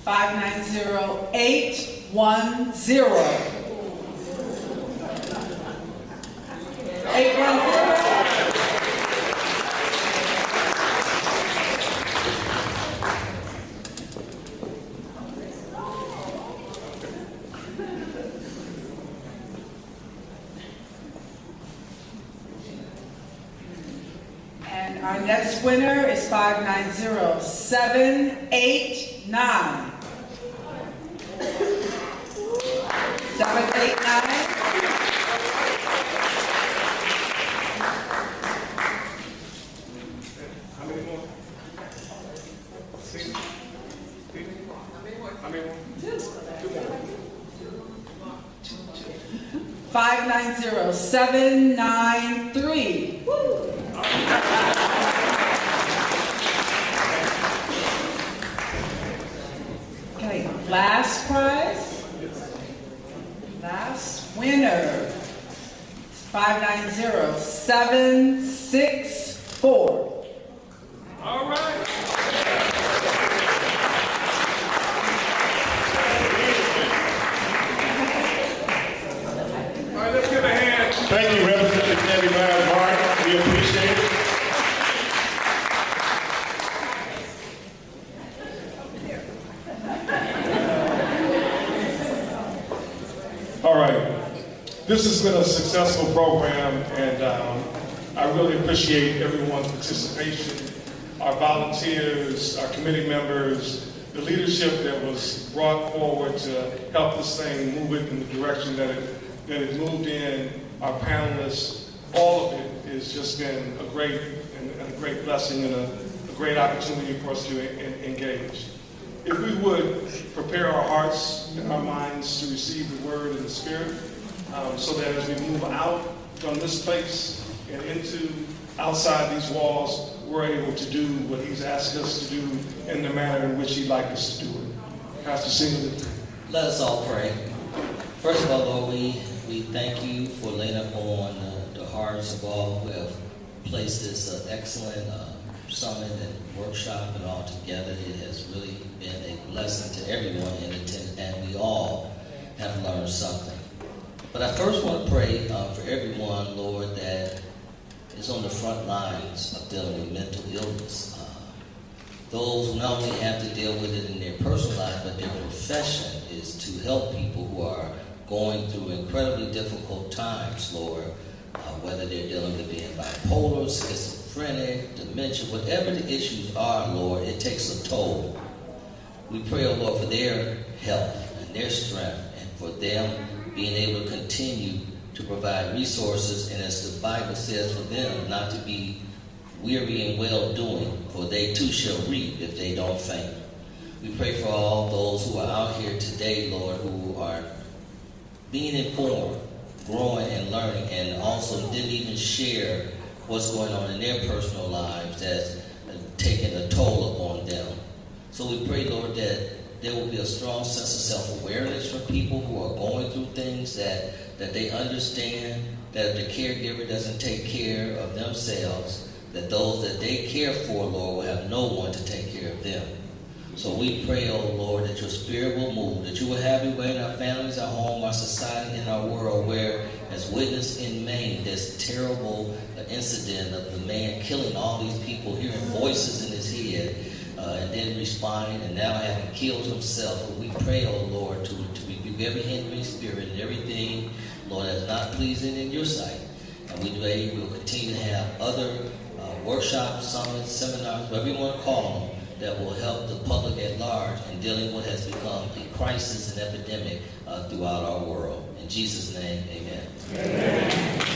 590810. 810. And our next winner is 590789. 789. How many more? 6. How many more? 2 more. 590793. Okay, last prize. Last winner. 590764. All right. All right, let's give a hand. Thank you, Representative Debbie Miles Martin. We appreciate it. All right. This has been a successful program, and I really appreciate everyone's participation, our volunteers, our committee members, the leadership that was brought forward to help this thing move it in the direction that it moved in, our panelists. All of it has just been a great blessing and a great opportunity for us to engage. if we would prepare our hearts and our minds to receive the word and the spirit, so that as we move out from this place and into outside these walls, we're able to do what he's asked us to do in the manner in which he'd like us to do it. Pastor Singer. Let us all pray. First of all, Lord, we thank you for laying upon the hearts of all who have placed this excellent summit and workshop and all together. It has really been a blessing to everyone in attendance, and we all have learned something. But I first want to pray for everyone, Lord, that is on the front lines of dealing with mental illness. Those who not only have to deal with it in their personal life, but their profession is to help people who are going through incredibly difficult times, Lord, whether they're dealing with being bipolar, schizophrenic, dementia, whatever the issues are, Lord, it takes a toll. We pray, oh Lord, for their health and their strength, and for them being able to continue to provide resources, and as the Bible says, for them not to be weary in well-doing, for they too shall reap if they don't faint. We pray for all those who are out here today, Lord, who are being informed, growing and learning, and also didn't even share what's going on in their personal lives that's taking a toll upon them. So we pray, Lord, that there will be a strong sense of self-awareness for people who are going through things, that they understand that if the caregiver doesn't take care of themselves, that those that they care for, Lord, will have no one to take care of them. So we pray, oh Lord, that your spirit will move, that you will have your way in our families, our home, our society, and our world, where, as witnessed in Maine, this terrible incident of the man killing all these people, hearing voices in his head, and then responding, and now having killed himself. But we pray, oh Lord, to rebuke every hindering spirit and everything, Lord, that's not pleasing in your sight. And we pray we'll continue to have other workshops, summits, seminars, whatever you want to call them, that will help the public at large in dealing with what has become a crisis and epidemic throughout our world. In Jesus' name, amen. Amen.